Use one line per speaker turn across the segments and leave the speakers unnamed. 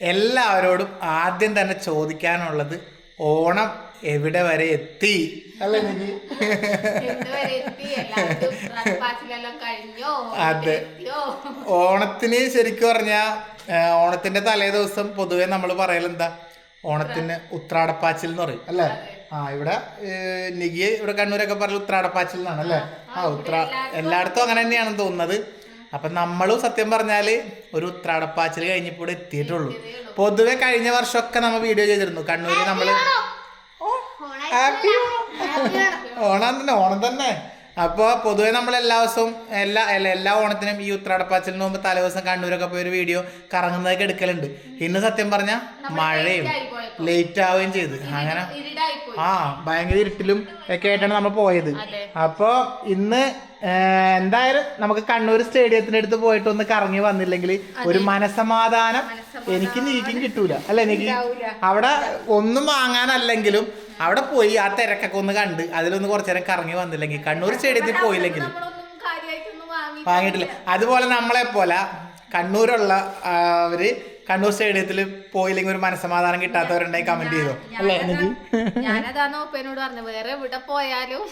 എല്ലാവരോടും ആദ്യം തന്നെ ചോദിക്കാനുള്ളത് ഓണം എവിടെ വരെ എത്തി അല്ലേ നിധി? അതെ, ഓണത്തിന് ശരിക്കും പറഞ്ഞാ ഓണത്തിന്റെ തലേ ദിവസം പൊതുവെ നമ്മൾ പറയലെന്താ, ഓണത്തിന് ഉത്രാടപ്പാച്ചിൽ എന്ന് പറയും അല്ലേ? ഇവിടെ നികി ഇവിടെ കണ്ണൂരൊക്കെ പറഞ്ഞ ഉത്രാടപ്പാച്ചിൽ എന്നാണ് അല്ലേ? എല്ലായിടത്തും അങ്ങനെ തന്നെയാണെന്ന് തോന്നുന്നത്. അപ്പൊ നമ്മളും സത്യം പറഞ്ഞാല് ഒരു ഉത്രാടപ്പാച്ചിൽ കഴിഞ്ഞപ്പോൾ ഇവിടെ എത്തിയിട്ടുള്ളൂ. പൊതുവെ കഴിഞ്ഞ വർഷമൊക്കെ നമ്മൾ വീഡിയോ ചെയ്തിരുന്നു കണ്ണൂര്. നമ്മള് ഓണം തന്നെ. അപ്പൊ പൊതുവെ നമ്മൾ എല്ലാ ദിവസവും എല്ലാ ഓണത്തിനും ഈ ഉത്രാടപ്പാച്ചിലിന് മുമ്പ് തലേദിവസം കണ്ണൂരൊക്കെ പോയി ഒരു വീഡിയോ കറങ്ങുന്നതൊക്കെ എടുക്കലുണ്ട്. ഇന്ന് സത്യം പറഞ്ഞ മഴയും ലേറ്റ് ആവുകയും ചെയ്ത് അങ്ങനെ ഭയങ്കര ഇരുട്ടിലും ഒക്കെ ആയിട്ടാണ് നമ്മൾ പോയത്. അപ്പൊ ഇന്ന് എന്തായാലും നമുക്ക് കണ്ണൂർ സ്റ്റേഡിയത്തിന്റെ അടുത്ത് പോയിട്ട് ഒന്ന് കറങ്ങി വന്നില്ലെങ്കിൽ ഒരു മനസമാധാനം എനിക്ക് നീക്കും കിട്ടൂല അല്ലെ? എനിക്ക് അവിടെ ഒന്നും വാങ്ങാനല്ലെങ്കിലും അവിടെ പോയി ആ തിരക്കൊക്കെ ഒന്ന് കണ്ട് അതിലൊന്ന് കുറച്ചു നേരം കറങ്ങി വന്നില്ലെങ്കിൽ, കണ്ണൂർ സ്റ്റേഡിയത്തിൽ പോയില്ലെങ്കിൽ വാങ്ങിയിട്ടില്ല. അതുപോലെ നമ്മളെ പോലെ കണ്ണൂരുള്ള അവര് കണ്ണൂർ സ്റ്റേഡിയത്തിൽ പോയില്ലെങ്കിൽ ഒരു മനസ്സമാധാനം കിട്ടാത്തവരുണ്ടായി കമന്റ് ചെയ്തോ അല്ലേ?
വേറെ എവിടെ പോയാലും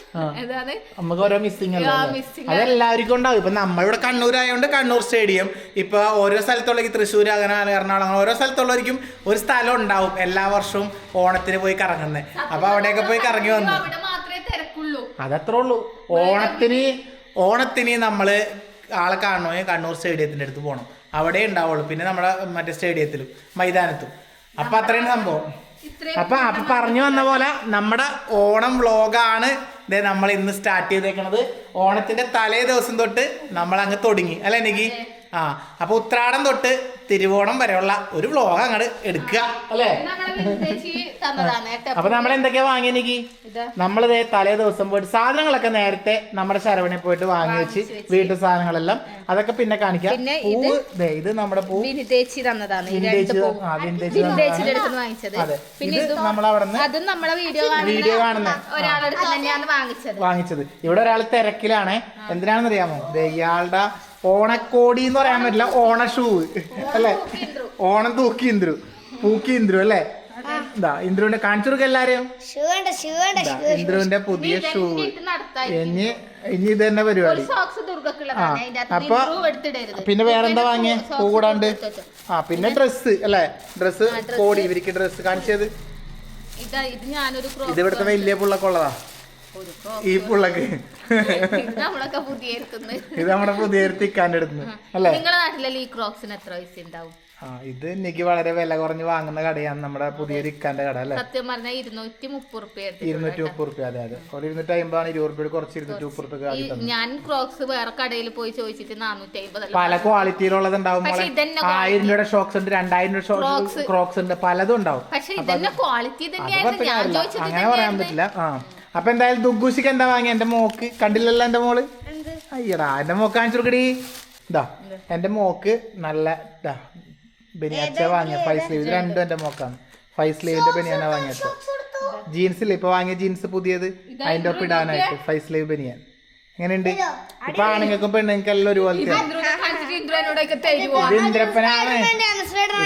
നമുക്ക് ഓരോ മിസ്സിംഗ് അല്ലേ? അതെല്ലാവർക്കും ഉണ്ടാവും. ഇപ്പൊ നമ്മളിവിടെ കണ്ണൂരായോണ്ട് കണ്ണൂർ സ്റ്റേഡിയം, ഇപ്പൊ ഓരോ സ്ഥലത്തുള്ള തൃശ്ശൂർ അങ്ങനെ എറണാകുളം ഓരോ സ്ഥലത്തുള്ളവർക്കും ഒരു സ്ഥലം ഉണ്ടാവും എല്ലാ വർഷവും ഓണത്തിന് പോയി കറങ്ങുന്നത്. അപ്പൊ അവിടെയൊക്കെ പോയി കറങ്ങി വന്നു. അതത്രേ ഉള്ളൂ. ഓണത്തിന് നമ്മള് ആളെ കാണണമെങ്കിൽ കണ്ണൂർ സ്റ്റേഡിയത്തിന്റെ അടുത്ത് പോകണം, അവിടെ ഉണ്ടാവുള്ളൂ. പിന്നെ നമ്മുടെ മറ്റേ സ്റ്റേഡിയത്തിലും മൈതാനത്തും. അപ്പൊ അത്രയും സംഭവം. അപ്പൊ പറഞ്ഞു വന്ന പോലെ നമ്മുടെ ഓണം വ്ളോഗാണ് നമ്മൾ ഇന്ന് സ്റ്റാർട്ട് ചെയ്തേക്കണത്. ഓണത്തിന്റെ തലേ ദിവസം തൊട്ട് നമ്മൾ അങ്ങ് തുടങ്ങി അല്ലെ എനിക്ക്? അപ്പൊ ഉത്രാടം തൊട്ട് തിരുവോണം വരെയുള്ള ഒരു വ്ളോഗ് അങ്ങോട്ട് എടുക്കുക അല്ലേ? അപ്പൊ നമ്മൾ എന്തൊക്കെയാ വാങ്ങിയ എനിക്ക്? നമ്മളിതേ തലേ ദിവസം പോയിട്ട് സാധനങ്ങളൊക്കെ നേരത്തെ നമ്മുടെ ശരവണയിൽ പോയിട്ട് വാങ്ങി വെച്ച് വീട്ടു സാധനങ്ങളെല്ലാം അതൊക്കെ പിന്നെ കാണിക്കാം. പൂവ് ഇത് നമ്മുടെ പൂ
വിനിതേച്ചി തന്നതാണ്.
വീഡിയോ കാണുന്ന വാങ്ങിച്ചത്. ഇവിടെ ഒരാൾ തിരക്കിലാണ്. എന്തിനാണെന്ന് അറിയാമോ? ഇയാളുടെ ഓണക്കോടി എന്ന് പറയാൻ പറ്റില്ല, ഓണ ഷൂ അല്ലെ? ഓണം തൂക്കി ഇന്ദ്രു, പൂക്കി ഇന്ദ്രു അല്ലെ? ഇന്ദ്രുവിന്റെ കാണിച്ചു കൊടുക്ക എല്ലാരെയും. ഇന്ദ്രുവിന്റെ പുതിയ ഷൂ. ഇനി ഇത് തന്നെ പരിപാടി. അപ്പൊ പിന്നെ വേറെന്താ വാങ്ങിയ പൂ കൂടാണ്ട്? പിന്നെ ഡ്രസ്സ് അല്ലെ? ഡ്രസ്സ് കോടി ഇവർക്ക് ഡ്രസ്സ് കാണിച്ചത്. ഇത് ഇവിടുത്തെ വലിയ പുള്ളക്കുള്ളതാ. ഈ പുള്ളക്ക് ഇത് നമ്മുടെ പുതിയ തിക്കാൻ്റെ അടുത്ത് അല്ലേ?
നിങ്ങളുടെ നാട്ടിലെ ഈ ക്രോക്സിന് എത്ര പൈസ ഉണ്ടാവും?
ഇത് എനിക്ക് വളരെ വില കുറഞ്ഞ് വാങ്ങുന്ന കടയാണ് നമ്മുടെ പുതിയ ഇക്കാന്റെ കട അല്ലെ?
സത്യം പറഞ്ഞാൽ 230
230. അതെ അതെ, ഒരു 250 20 കുറച്ച് 230.
ഞാൻ ക്രോക്സ് വേറെ കടയിൽ പോയി ചോദിച്ചിട്ട് 450.
പല ക്വാളിറ്റിയിലുള്ളത് ഉണ്ടാവും. 1000 രൂപയുടെ ഷോക്സ് ഉണ്ട്, 2000 രൂപ ക്രോക്സ് ഉണ്ട്, പലതും ഉണ്ടാവും.
പക്ഷെ ഇതന്നെ ക്വാളിറ്റി തന്നെയായിരുന്നു.
അങ്ങനെ പറയാൻ പറ്റില്ല. അപ്പൊ എന്തായാലും ദുഗൂഷിക്ക് എന്താ വാങ്ങിയ? എന്റെ മോക്ക് കണ്ടില്ലല്ലോ എന്റെ മോള്. അയ്യടാ, എന്റെ മോക്ക് കാണിച്ചു കൊടുക്കടി. ഇതാ എന്റെ മോക്ക് നല്ല ബനിയാച്ച വാങ്ങിയ 5 സ്ലീവ്. ഇത് രണ്ടും എന്റെ മോക്കാണ്. 5 സ്ലീവിന്റെ ബനിയാന വാങ്ങിയത്. ജീൻസിൽ ഇപ്പൊ വാങ്ങിയ ജീൻസ് പുതിയത് അതിന്റെ ഒപ്പം ഇടാനായിട്ട് 5 സ്ലീവ് ബനിയാൻ. എങ്ങനെയുണ്ട്? ഇപ്പൊ ആണുങ്ങൾക്കും പെണ്ണുങ്ങൾക്ക് എല്ലാം ഒരുപോലത്തെ. ഇന്ദ്രപ്പനാണ്,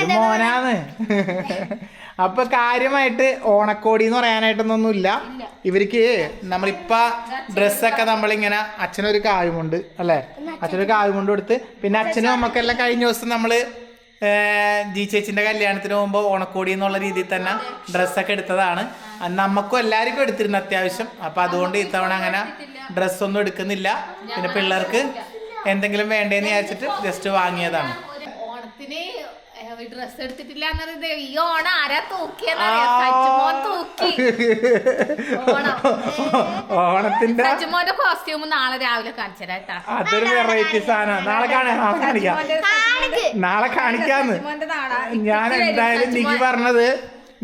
ഇത് മോനാണ്. അപ്പൊ കാര്യമായിട്ട് ഓണക്കോടി എന്ന് പറയാനായിട്ടൊന്നുമില്ല ഇവർക്ക്. നമ്മളിപ്പ ഡ്രസ്സൊക്കെ നമ്മളിങ്ങനെ അച്ഛനൊരു കായുമുണ്ട് അല്ലെ? അച്ഛനൊരു കായുമുണ്ട് കൊടുത്ത്, പിന്നെ അച്ഛനും അമ്മക്കെല്ലാം കഴിഞ്ഞ ദിവസം നമ്മള് ജി ചേച്ചിന്റെ കല്യാണത്തിന് പോകുമ്പോൾ ഓണക്കോടി എന്നുള്ള രീതിയിൽ തന്നെ ഡ്രസ്സൊക്കെ എടുത്തതാണ്. നമുക്കും എല്ലാവർക്കും എടുത്തിരുന്നു അത്യാവശ്യം. അപ്പൊ അതുകൊണ്ട് ഇത്തവണ അങ്ങനെ ഡ്രസ്സൊന്നും എടുക്കുന്നില്ല. പിന്നെ പിള്ളേർക്ക് എന്തെങ്കിലും വേണ്ടേന്ന് വിചാരിച്ചിട്ട് ജസ്റ്റ് വാങ്ങിയതാണ്.
ഓണത്തിന് ഡ്രസ് എടുത്തിട്ടില്ല എന്നത് ഈ ഓണം ആരാ
ഓണത്തിന്റെ
സജ്ജുമോന്റെ കോസ്റ്റ്യൂം നാളെ രാവിലെ കാണിച്ചേരാ.
അതൊരു വെറൈറ്റി സാധനം. നാളെ കാണിക്കാന്ന് ഞാൻ എന്തായാലും നികി പറഞ്ഞത്.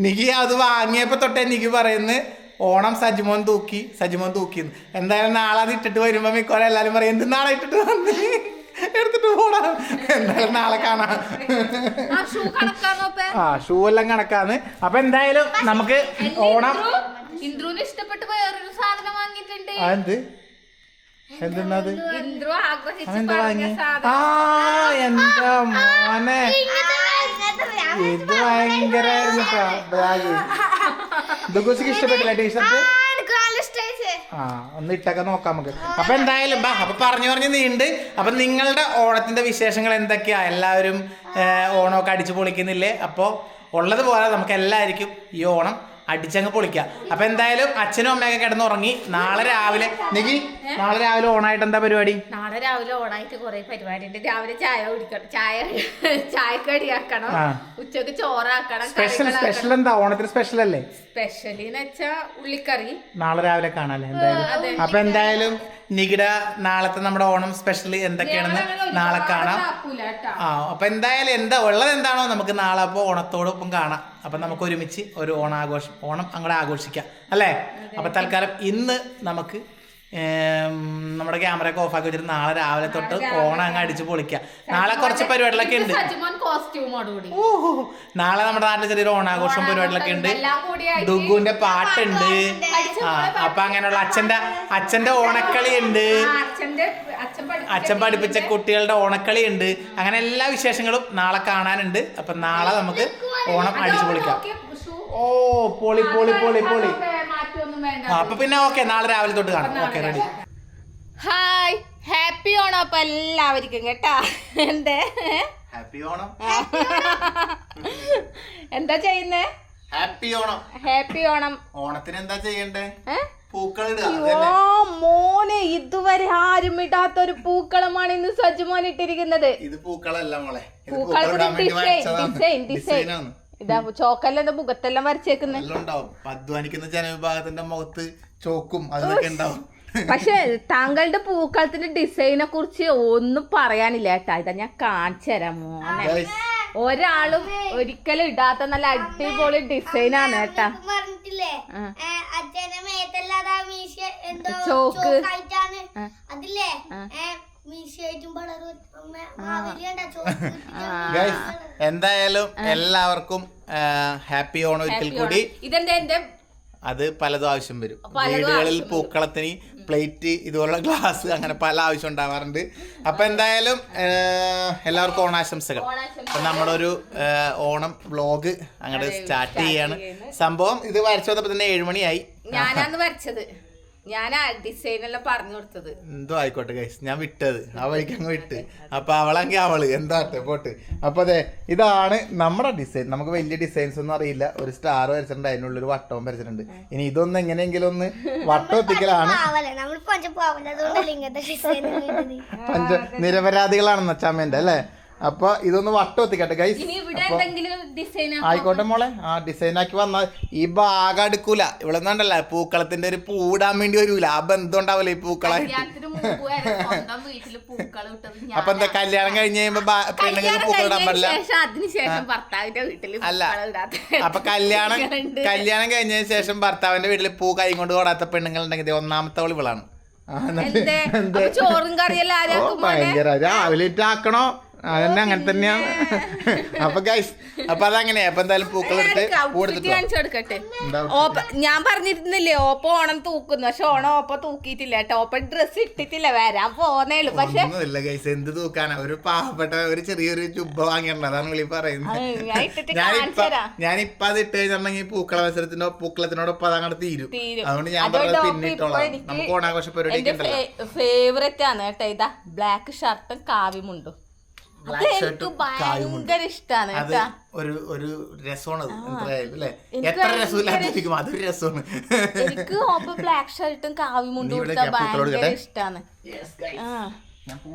നികി അത് വാങ്ങിയപ്പോ തൊട്ടേ നികി പറയുന്നത് ഓണം സജ്ജുമോൻ തൂക്കി എന്തായാലും നാളെ അത് ഇട്ടിട്ട് വരുമ്പോ മിക്കവാറും എല്ലാരും പറയും എന്ത് നാളെ ഇട്ടിട്ട് വന്ന് എടുത്തിട്ട് പോടാ. എന്തായാലും നാളെ കാണാം. ഷൂ എല്ലാം കണക്കാന്ന്. അപ്പൊ എന്തായാലും നമുക്ക് ഓണം
ഇന്ദ്രുവിന് ഇഷ്ടപ്പെട്ട് വേറൊരു സാധനം വാങ്ങിയിട്ടുണ്ട്.
എന്തെന്നത്?
ഇന്ദ്രു
എന്താ വാങ്ങി? എന്താ മോനെ ഇത് ഭയങ്കരായിരുന്നു ബാഗ്. ദുഗുസിക്ക് ഇഷ്ടപ്പെട്ടില്ല ടീഷർട്ട്? ആ ഒന്ന് ഇട്ടൊക്കെ നോക്കാം നമുക്ക്. അപ്പൊ എന്തായാലും അപ്പൊ പറഞ്ഞു നീണ്ട്. അപ്പൊ നിങ്ങളുടെ ഓണത്തിന്റെ വിശേഷങ്ങൾ എന്തൊക്കെയാ? എല്ലാവരും ഓണമൊക്കെ അടിച്ചു പൊളിക്കുന്നില്ലേ? അപ്പൊ ഉള്ളതുപോലെ നമുക്ക് എല്ലാവർക്കും ഈ ഓണം അടിച്ചങ്ങ് പൊളിക്കാം. അപ്പൊ എന്തായാലും അച്ഛനും അമ്മയൊക്കെ കിടന്നുറങ്ങി. നാളെ രാവിലെ ഓണായിട്ട് എന്താ പരിപാടി?
നാളെ രാവിലെ ഓണായിട്ട് കൊറേ പരിപാടി ഉണ്ട്. രാവിലെ ചായ കുടിക്കണം, ചായക്കടിയാക്കണം, ഉച്ചക്ക് ചോറാക്കണം.
സ്പെഷ്യൽ എന്താ ഓണത്തിന്? സ്പെഷ്യൽ അല്ലേ?
സ്പെഷ്യലിന്ന് വെച്ചാ ഉള്ളിക്കറി
നാളെ രാവിലെ കാണാല്ലേ എന്തായാലും. അപ്പൊ എന്തായാലും നികിട നാളത്തെ നമ്മുടെ ഓണം സ്പെഷ്യൽ എന്തൊക്കെയാണെന്ന് നാളെ കാണാം. അപ്പൊ എന്തായാലും ഉള്ളത് എന്താണോ നമുക്ക് നാളെ അപ്പൊ ഓണത്തോടൊപ്പം കാണാം. അപ്പൊ നമുക്ക് ഒരുമിച്ച് ഒരു ഓണം അങ്ങോട്ട് ആഘോഷിക്കാം അല്ലേ? അപ്പൊ തൽക്കാലം ഇന്ന് നമുക്ക് നമ്മുടെ ക്യാമറയൊക്കെ ഓഫ് ആക്കി വെച്ചിട്ട് നാളെ രാവിലെ തൊട്ട് ഓണം അങ്ങ് അടിച്ചു പൊളിക്കാം. നാളെ കുറച്ച് പരിപാടികളൊക്കെ ഉണ്ട്. നാളെ നമ്മുടെ നാട്ടിൽ ചെറിയൊരു ഓണാഘോഷം പരിപാടികളൊക്കെ ഉണ്ട്. ഡുഗുവിന്റെ പാട്ടുണ്ട്. അപ്പൊ അങ്ങനെയുള്ള അച്ഛന്റെ ഓണക്കളി ഉണ്ട്. അച്ഛൻ പഠിപ്പിച്ച കുട്ടികളുടെ ഓണക്കളി ഉണ്ട്. അങ്ങനെ എല്ലാ വിശേഷങ്ങളും നാളെ കാണാനുണ്ട്. അപ്പൊ നാളെ നമുക്ക് ഓണം അടിച്ചു പൊളിക്കാം. ഓ പൊളി പൊളി പൊളി പൊളി. അപ്പൊ പിന്നെ ഓക്കെ, നാളെ രാവിലെ തൊട്ട് കാണാം. Okay ready.
Hi, happy Onam അപ്പൊ എല്ലാവർക്കും കേട്ടാ.
ഹാപ്പി ഓണം.
എന്താ ചെയ്യുന്നേ?
ഹാപ്പി ഓണം.
ഹാപ്പി ഓണം.
ഓണത്തിന് എന്താ ചെയ്യണ്ടേ? പൂക്കൾ
മോനെ, ഇതുവരെ ആരും ഇടാത്തൊരു പൂക്കളമാണ് ഇന്ന് സജുമോൻ ഇട്ടിരിക്കുന്നത്.
ഇത് പൂക്കളല്ല മോളെ,
ഡിസൈൻ. ഇതാ ചോക്കെല്ലാം മുഖത്തെല്ലാം വരച്ചേക്കുന്നത്.
അധ്വാനിക്കുന്ന ജനവിഭാഗത്തിന്റെ മുഖത്ത് ചോക്കും അതൊക്കെ ഉണ്ടാവും.
പക്ഷെ താങ്കളുടെ പൂക്കളത്തിന്റെ ഡിസൈനെ കുറിച്ച് ഒന്നും പറയാനില്ല കേട്ടാ. ഇതാ ഞാൻ കാണിച്ചു തരാം മോനെ. ഒരാളും ഒരിക്കലും ഇടാത്ത നല്ല അടിപൊളി ഡിസൈനാണ് കേട്ടാ. ചോക്ക്
എന്തായാലും എല്ലാവർക്കും ഹാപ്പി ഓണം ഒരിക്കൽ കൂടി.
ഇതെന്റെ
അത് പലതും ആവശ്യം വരും. വീടുകളിൽ പൂക്കളത്തിന് പ്ലേറ്റ്, ഇതുപോലുള്ള ഗ്ലാസ്, അങ്ങനെ പല ആവശ്യം ഉണ്ടാവാറുണ്ട്. അപ്പൊ എന്തായാലും എല്ലാവർക്കും ഓണാശംസകൾ. അപ്പൊ നമ്മളൊരു ഓണം വ്ലോഗ് അങ്ങോട്ട് സ്റ്റാർട്ട് ചെയ്യാണ്. സംഭവം ഇത് വരച്ചു വന്നപ്പോ തന്നെ 7 മണിയായി.
ഞാനാണ് വരച്ചത്. ഞാനാ ഡിസൈൻ എല്ലാം പറഞ്ഞു കൊടുത്തത്.
എന്തോ ആയിക്കോട്ടെ ഗൈസ്, ഞാൻ വിട്ടത് ആ വഴിക്ക് അങ്ങ് വിട്ട്. അപ്പൊ അവളെങ്കിൽ അവള് എന്താട്ടെ പോട്ട്. അപ്പൊ അതെ, ഇതാണ് നമ്മുടെ ഡിസൈൻ. നമുക്ക് വലിയ ഡിസൈൻസ് ഒന്നും അറിയില്ല. ഒരു സ്റ്റാർ വരച്ചിട്ടുണ്ട്, അതിനുള്ളിൽ ഒരു വട്ടവും വരച്ചിട്ടുണ്ട്. ഇനി ഇതൊന്നും എങ്ങനെയെങ്കിലും ഒന്ന് വട്ടം എത്തിക്കലാണ്. നിരപരാധികളാണെന്ന് അച്ചാമ്മേന്റെ അല്ലേ? അപ്പൊ ഇതൊന്ന് വട്ടം എത്തിക്കട്ടെ ഗൈസ്. ആയിക്കോട്ടെ മോളെ, ആ ഡിസൈൻ ആക്കി വന്നാൽ ഈ ഭാഗം എടുക്കൂല. ഇവിടെ നിന്നുണ്ടല്ല പൂക്കളത്തിന്റെ ഒരു പൂടാൻ വേണ്ടി വരൂല. ആ ബന്ധം ഉണ്ടാവില്ല ഈ പൂക്കളായിട്ട്. അപ്പൊ എന്താ കല്യാണം കഴിഞ്ഞ് കഴിയുമ്പോ പെണ്ണുങ്ങൾക്ക് പൂക്കൾ ഇടാൻ പാടില്ല? അല്ല, അപ്പൊ കല്യാണം കഴിഞ്ഞതിന് ശേഷം ഭർത്താവിന്റെ വീട്ടിൽ പൂ കൈ കൊണ്ട് ഓടാത്ത പെണ്ണുങ്ങൾ ഉണ്ടെങ്കിൽ ഒന്നാമത്തെ ഇവളാണ്. ഭയങ്കര രാവിലെ ആക്കണോ? അതന്നെ, അങ്ങനെ തന്നെയാണ്. അപ്പൊ ഗൈസ്, അപ്പൊ അതങ്ങനെ. അപ്പൊ എന്തായാലും പൂക്കളെടുത്ത്
ഞാൻ പറഞ്ഞിരുന്നില്ലേ ഓപ്പ ഓണം തൂക്കുന്നു. പക്ഷെ ഓണം ഓപ്പ തൂക്കിയിട്ടില്ല കേട്ടോ. ഓപ്പ ഡ്രസ് ഇട്ടിട്ടില്ല, വരാൻ പോന്നേളൂ. പക്ഷെ
ഒന്നുമില്ല ഗൈസ്, എന്ത് തൂക്കാനാ? ഒരു പാവപ്പെട്ട ഒരു ചെറിയൊരു ജുബ്ബ വാങ്ങിയിട്ടുണ്ട്, അതാണ് വിളി പറയുന്നത്. ഞാനിപ്പ അത് ഇട്ട് കഴിഞ്ഞിട്ടുണ്ടെങ്കിൽ പൂക്കള പൂക്കളത്തിനോടൊപ്പം അതങ്ങോട്ട് തീരും. അതുകൊണ്ട് ഞാൻ പറഞ്ഞത് പിന്നിട്ടോളാം. നമുക്ക് ഓണാഘോഷ പരിപാടി
ഫേവറേറ്റ് ആണ് കേട്ടോ. ഇതാ ബ്ലാക്ക് ഷർട്ടും കാവിമുണ്ടും ഭയങ്കര ഇഷ്ടാണ്.
ഒരു രസമാണ് അല്ലേ? എത്ര രസമില്ലാതിരിക്കും, അതൊരു രസമാണ്.
എനിക്ക് ബ്ലാക്ക് ഷർട്ടും കാവിമുണ്ടും ഭയങ്കര ഇഷ്ടാണ്.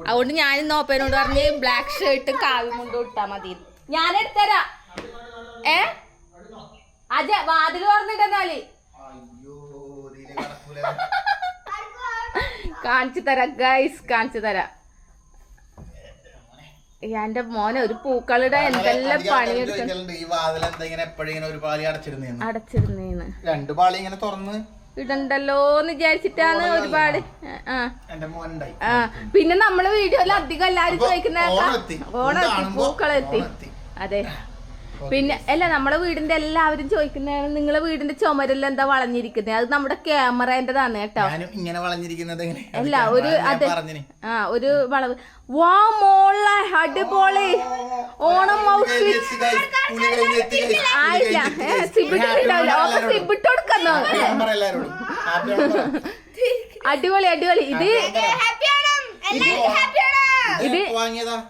അതുകൊണ്ട് ഞാൻ നോപ്പനോട് പറഞ്ഞ് ബ്ലാക്ക് ഷർട്ടും കാവിമുണ്ടും ഇട്ടാ മതി. ഞാൻ എടുത്തരാ. അജ വാതിൽ പറഞ്ഞിട്ടെന്നാല് കാണിച്ചു തരാം ഗൈസ്, കാണിച്ചു തരാം. എന്റെ മോനെ ഒരു പൂക്കളുടെ എന്തെല്ലാം അടച്ചിരുന്നേന്ന്
രണ്ടു പാളി ഇങ്ങനെ തുറന്ന്
ഇടണ്ടല്ലോന്ന് വിചാരിച്ചിട്ടാണ് ഒരുപാട്. പിന്നെ നമ്മള് വീഡിയോയിൽ അധികം എല്ലാരും ചോദിക്കുന്ന ഓണമെത്തി, പൂക്കളെത്തി. അതെ, പിന്നെ അല്ല നമ്മളെ വീടിന്റെ എല്ലാവരും ചോദിക്കുന്നതാണ് നിങ്ങളെ വീടിന്റെ ചുമരെല്ലാം എന്താ വളഞ്ഞിരിക്കുന്നത്? അത് നമ്മുടെ ക്യാമറേന്റെതാണ് കേട്ടോ.
ഇങ്ങനെ വളഞ്ഞിരിക്കുന്നത്
അല്ല ഒരു അതെ ഒരു വളവ്. വാ മോള അടിപൊളി ഓണം ആയില്ല സിബിട്ടോടുക്കുന്നോ? അടിപൊളി അടിപൊളി.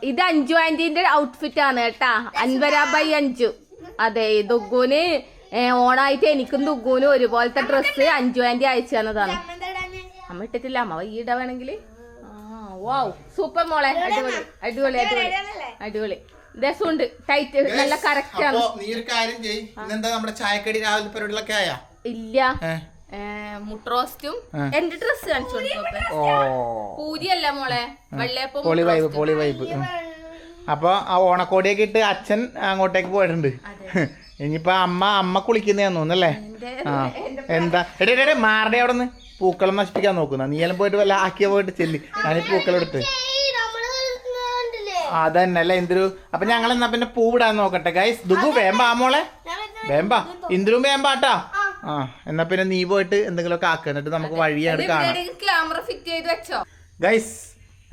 ഇത് അഞ്ചു ആന്റിന്റെ ഔട്ട്ഫിറ്റ് ആണ് കേട്ടാ. അൻവരാബായി അഞ്ചു. അതെ ദുഗ്ഗുന് ഓണായിട്ട് എനിക്കും ദുഗ്ഗുനും ഒരുപോലത്തെ ഡ്രസ്സ് അഞ്ചു ആന്റി അയച്ചു തന്നതാണ്. അമ്മ ഇട്ടിട്ടില്ല, അമ്മ വൈകിട വേണമെങ്കിൽ. വാവ് സൂപ്പർ മോളെ. അടിപൊളി അടിപൊളി അടിപൊളി അടിപൊളി. രസമുണ്ട്. ടൈറ്റ് നല്ല കറക്റ്റ് ആണ്.
ചായക്കടി രാവിലെ പരിപാടികളൊക്കെ ആയാ?
ഇല്ല, മുട്രോസ്റ്റും എന്റെ ഡ്രസ് കാണിച്ചു പൂരിയല്ല മോളെ, വെള്ളയപ്പം.
പൊളി വൈബ്. അപ്പൊ ആ ഓണക്കോടിയൊക്കെ ഇട്ട് അച്ഛൻ അങ്ങോട്ടേക്ക് പോയിട്ടുണ്ട്. ഇനിയിപ്പോ അമ്മ കുളിക്കുന്നതാന്ന് തോന്നുന്നല്ലേ? എന്താ എടേ മാറുടെ അവിടെ നിന്ന് പൂക്കളം നശിപ്പിക്കാൻ നോക്കുന്ന നീയെല്ലാം പോയിട്ട് വല്ല ആക്കിയ പോയിട്ട് ചെല്ലി ഞാൻ ഈ പൂക്കളം എടുത്ത് അതന്നെ അല്ലേ ഇന്ദു. അപ്പൊ ഞങ്ങൾ എന്നാ പിന്നെ പൂവിടാൻ നോക്കട്ടെ ഗൈസ്. ദുഗു വേമ്പാ മോളെ, വേമ്പാ. ഇന്ദുവും വേമ്പാട്ടാ. ആ എന്നാ പിന്നെ നീ പോയിട്ട് എന്തെങ്കിലുമൊക്കെ ആക്കുക, എന്നിട്ട് നമുക്ക് വഴിയാണ് കാണാം. ഗൈസ്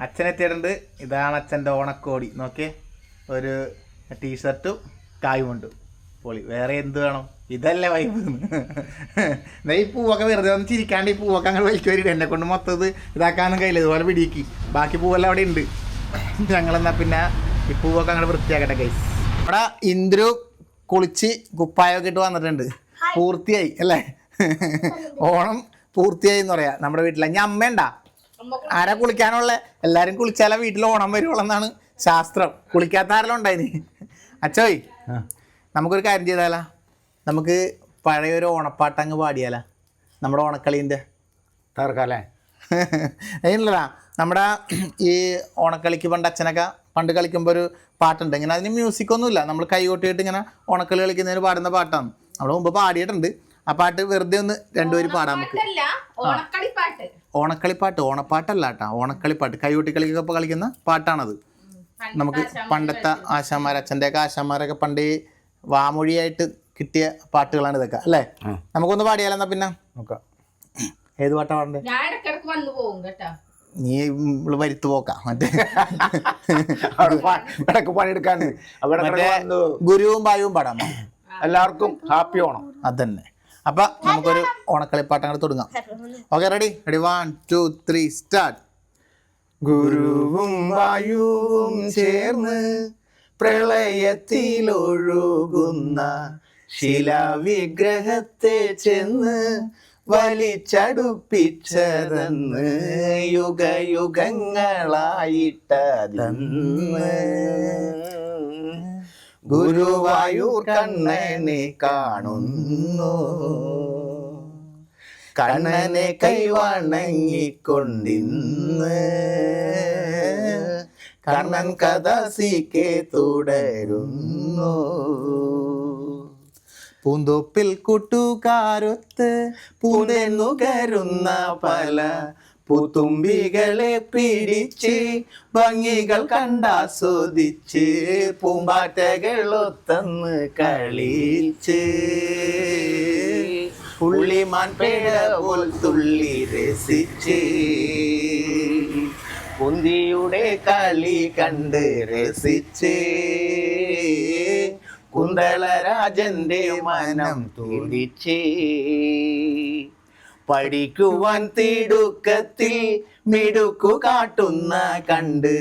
അച്ഛൻ എത്തിയിട്ടുണ്ട്. ഇതാണ് അച്ഛൻ്റെ ഓണക്കോടി. നോക്കിയേ, ഒരു ടീഷർട്ടും കായുമുണ്ട്. പൊളി. വേറെ എന്ത് വേണം? ഇതല്ലേ വൈബ്. ഈ പൂവൊക്കെ വെറുതെ ഒന്ന് ചിരിക്കാണ്ട് ഈ പൂവൊക്കെ അങ്ങനെ വലിച്ചു വരിക. എന്നെ കൊണ്ട് മൊത്തത് ഇതാക്കാനും കഴിയില്ല. ഇതുപോലെ പിടിക്ക്. ബാക്കി പൂവെല്ലാം അവിടെ ഉണ്ട്. ഞങ്ങളെന്നാ പിന്നെ ഈ പൂവൊക്കെ അങ്ങനെ വൃത്തിയാക്കട്ടെ ഗൈസ്. ഇവിടെ ഇന്ദ്രു കുളിച്ച് കുപ്പായൊക്കെ ഇട്ട് വന്നിട്ടുണ്ട്. പൂർത്തിയായി അല്ലേ? ഓണം പൂർത്തിയായി എന്ന് പറയാ നമ്മുടെ വീട്ടിലെ. ഞാൻ അമ്മയുണ്ടാ? ആരാ കുളിക്കാനുള്ള? എല്ലാരും കുളിച്ചാലേ വീട്ടിൽ ഓണം വരുവുള്ളൂ എന്നാണ് ശാസ്ത്രം. കുളിക്കാത്ത ആരെല്ലാം ഉണ്ടായിന്? അച്ചോയ് നമുക്കൊരു കാര്യം ചെയ്താലാ? നമുക്ക് പഴയൊരു ഓണപ്പാട്ട് അങ്ങ് പാടിയാലാ? നമ്മുടെ ഓണക്കളീൻ്റെ
തകർക്കല്ലേ?
ഇല്ലടാ, നമ്മുടെ ഈ ഓണക്കളിക്ക് പണ്ട് കളിക്കുമ്പോൾ ഒരു പാട്ടുണ്ട്. ഇങ്ങനെ അതിന് മ്യൂസിക്കൊന്നുമില്ല, നമ്മൾ കൈകൊട്ടിയിട്ട് ഇങ്ങനെ ഓണക്കളി കളിക്കുന്നതിന് പാടുന്ന പാട്ടാണ്. നമ്മൾ മുമ്പ് പാടിയിട്ടുണ്ട്. ആ പാട്ട് വെറുതെ ഒന്ന് രണ്ടുപേര് പാടാൻ നമുക്ക്. ഓണക്കളിപ്പാട്ട്, ഓണപ്പാട്ടല്ല കേട്ടാ, ഓണക്കളിപ്പാട്ട്. കൈകൊട്ടി കളിക്കൊക്കെ കളിക്കുന്ന പാട്ടാണത്. നമുക്ക് പണ്ടത്തെ അച്ഛൻ്റെയൊക്കെ ആശാന്മാരൊക്കെ പണ്ട് വാമൊഴിയായിട്ട് കിട്ടിയ പാട്ടുകളാണ് ഇതൊക്കെ അല്ലേ? നമുക്കൊന്ന് പാടിയാലെന്നാ പിന്നെ നോക്കാം. ഏത് പാട്ടാ പാടണ്ടേ? നീ വരുത്തു പോക്കാം. മറ്റേ
പണിയെടുക്കാൻ
ഗുരുവും ബായുവും പാടാം.
എല്ലാവർക്കും ഹാപ്പി ഓണം.
അതന്നെ. അപ്പൊ നമുക്കൊരു ഓണക്കളിപ്പാട്ട് അങ്ങോട്ട് തുടങ്ങാം. Okay, ready? 1 2 3 സ്റ്റാർട്ട്.
ഗുരുവും വായുവും ചേർന്ന് പ്രളയത്തിലൊഴുകുന്ന ശിലാവിഗ്രഹത്തെ ചെന്ന് വലിച്ചടുപ്പിച്ചതെന്ന് യുഗയുഗങ്ങളായിട്ടതെന്ന് ഗുരുവായൂർ കണ്ണനെ കാണുന്നു. കണ്ണനെ കൈവണങ്ങിക്കൊണ്ടിന്ന് കണ്ണൻ കഥ സീക്കെ തുടരുന്നു. പൂന്തോപ്പിൽ കൂട്ടുകാരൊത്ത് പൂന്തെന്നുകരുന്ന പല പൂത്തുമ്പികളെ പിടിച്ച് ഭംഗികൾ കണ്ടാസ്വദിച്ച് പൂമ്പാറ്റകളൊത്തന്ന് കളിച്ച് പുള്ളിമാൻ പേട പോൽ തുള്ളി രസിച്ച് കുന്തിയുടെ കളി കണ്ട് രസിച്ച് കുന്തളരാജന്റെ മനം തുടിച്ച് പഠിക്കുവാൻ തിടുക്കത്തിൽ മിടുക്കു കാട്ടുന്ന കണ്ട്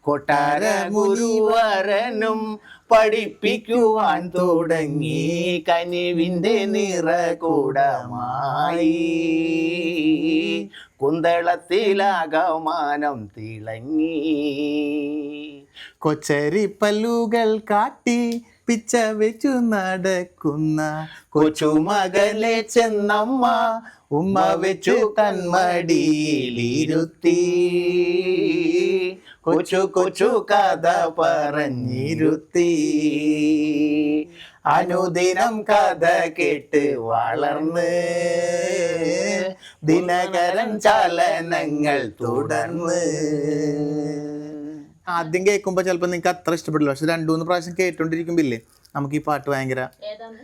കൊട്ടാര ഗുരുവരനും പഠിപ്പിക്കുവാൻ തുടങ്ങി കനിവിന്റെ നിറകൂടമായി കുന്തളത്തിലാകമാനം തിളങ്ങി
കൊച്ചരി പല്ലുകൾ കാട്ടി പിച്ച വെച്ചു നടക്കുന്ന
കൊച്ചുമകനെ ചെന്നമ്മ ഉമ്മ വെച്ചു കൺമടിയിലിരുത്തി കൊച്ചു കൊച്ചു കഥ പറഞ്ഞിരുത്തി അനുദിനം കഥ കേട്ട് വളർന്ന് ദിനകരൻ ചലനങ്ങൾ തുടർന്ന്.
ആദ്യം കേൾക്കുമ്പോൾ ചിലപ്പോൾ നിങ്ങൾക്ക് അത്ര ഇഷ്ടപ്പെടില്ല, പക്ഷെ 2-3 പ്രാവശ്യം കേട്ടോണ്ടിരിക്കുമ്പോ ഇല്ലേ നമുക്ക് ഈ പാട്ട് ഭയങ്കര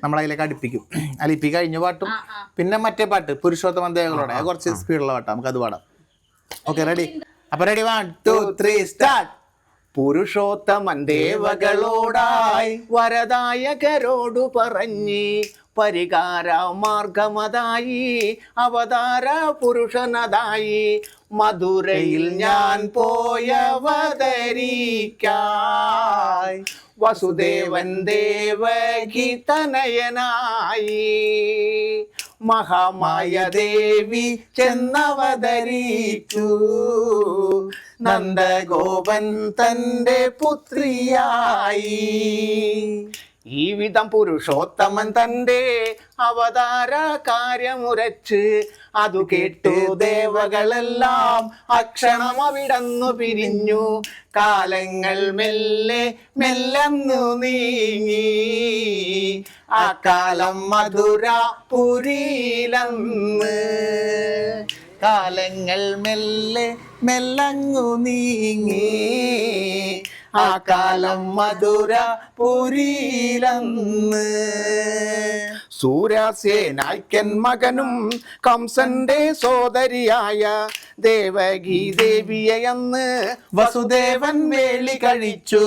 നമ്മളതിലേക്ക് അടുപ്പിക്കും. അല്ല ഇപ്പം കഴിഞ്ഞ പാട്ടും പിന്നെ മറ്റേ പാട്ട് പുരുഷോത്തമൻ ദേവകളോടെ കുറച്ച് സ്പീഡുള്ള പാട്ടാണ്, നമുക്ക് അത് പാടാം. Okay ready? അപ്പൊ റെഡി 1 2 3 സ്റ്റാർട്ട്.
പുരുഷോത്തമൻ ദേവകളോടായി വരദായകരോടു പറഞ്ഞ് പരിഹാര മാർഗമതായി അവതാര പുരുഷനതായി മധുരയിൽ ഞാൻ പോയവതരിക്കായി വസുദേവൻ ദേവകി തനയനായി മഹാമായ ദേവി ചെന്നവതരിച്ചു നന്ദഗോപൻ തന്റെ പുത്രിയായി. ഈ വിധം പുരുഷോത്തമൻ തന്റെ അവതാര കാര്യമുരച്ച് അതു കേട്ടു ദേവകളെല്ലാം അക്ഷണം അവിടന്നു പിരിഞ്ഞു. കാലങ്ങൾ മെല്ലെ മെല്ലന്നു നീങ്ങി ആ കാലം മധുരാപുരിയിലന്ന്. കാലങ്ങൾ മെല്ലെ മെല്ലങ്ങു നീങ്ങി ആ കാലം മധുരാപുരിയിലന്ന്. സൂര്യസേനായ്ക്കൻ മകനും കംസന്റെ സോദരിയായ ദേവകി ദേവിയന്ന് വസുദേവൻ വേളി കഴിച്ചു.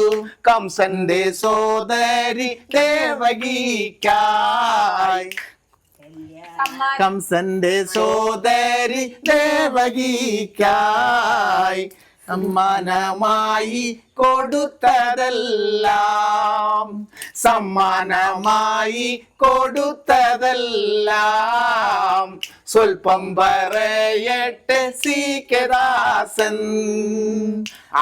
കംസന്റെ സോദരി ദേവകിക്കായി കംസന്റെ സോദരി ദേവകിക്കായി സമ്മാനമായി കൊടുത്തതെല്ലാം സമ്മാനമായി കൊടുത്തതെല്ലാം സ്വൽപ്പം പറയട്ടെ സീകദാസൻ.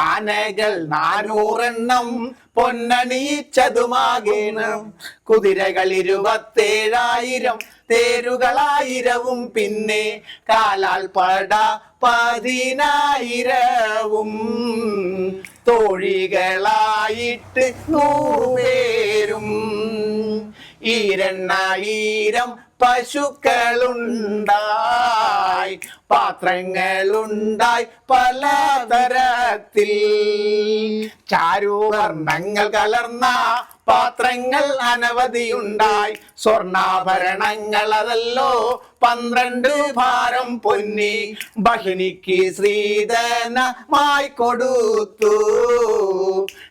ആനകൾ 400 പൊന്നണിയിച്ചതുമാകേണം, കുതിരകൾ 27,000 തേരുകൾ 1000 പിന്നെ കാലാൽ പട 10,000 തോഴികളായിട്ട് 100 പേരും 2,000 പശുക്കളുണ്ടായി പാത്രങ്ങളുണ്ടായി പലതരത്തിൽ ചാരുവർണ്ണങ്ങൾ കലർന്ന പാത്രങ്ങൾ അനവധിയുണ്ടായി. സ്വർണ്ണാഭരണങ്ങൾ അതല്ലോ 12 ഭാരം പൊന്നി ബഹിനിക്ക് ശ്രീധനമായി കൊടുത്തു.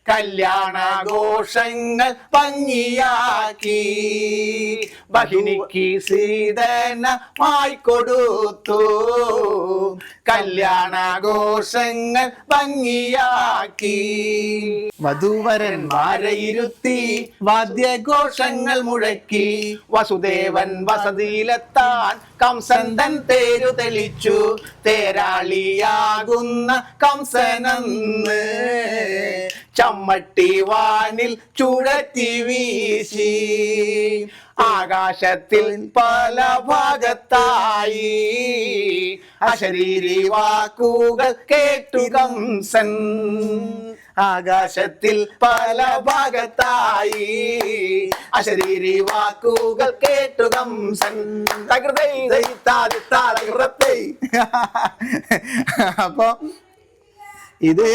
കല്യാണഘോഷങ്ങൾ ഭംഗിയാക്കി ബഹിനിക്ക് ശ്രീധനമായി കൊടുത്തു. കല്യാണഘോഷങ്ങൾ ഭംഗിയാക്കി വധൂവരന്മാരെ ഇരുത്തി വാദ്യഘോഷങ്ങൾ മുഴക്കി. വസുദേവൻ വസതിയിലെത്താൻ കംസൻ തൻ തേരു തെളിച്ചു. തേരാളിയാകുന്ന കംസനെന്ന് ചമ്മട്ടി വാനിൽ ചുഴറ്റി വീശി. ആകാശത്തിൽ പല ഭാഗത്തായി അശരീരി വാക്കുകൾ കേട്ടു കംസൻ. ആകാശത്തിൽ പല ഭാഗത്തായി അശരീരി വാക്കുകൾ കേട്ടു കംസൻ.
അപ്പൊ ഇത്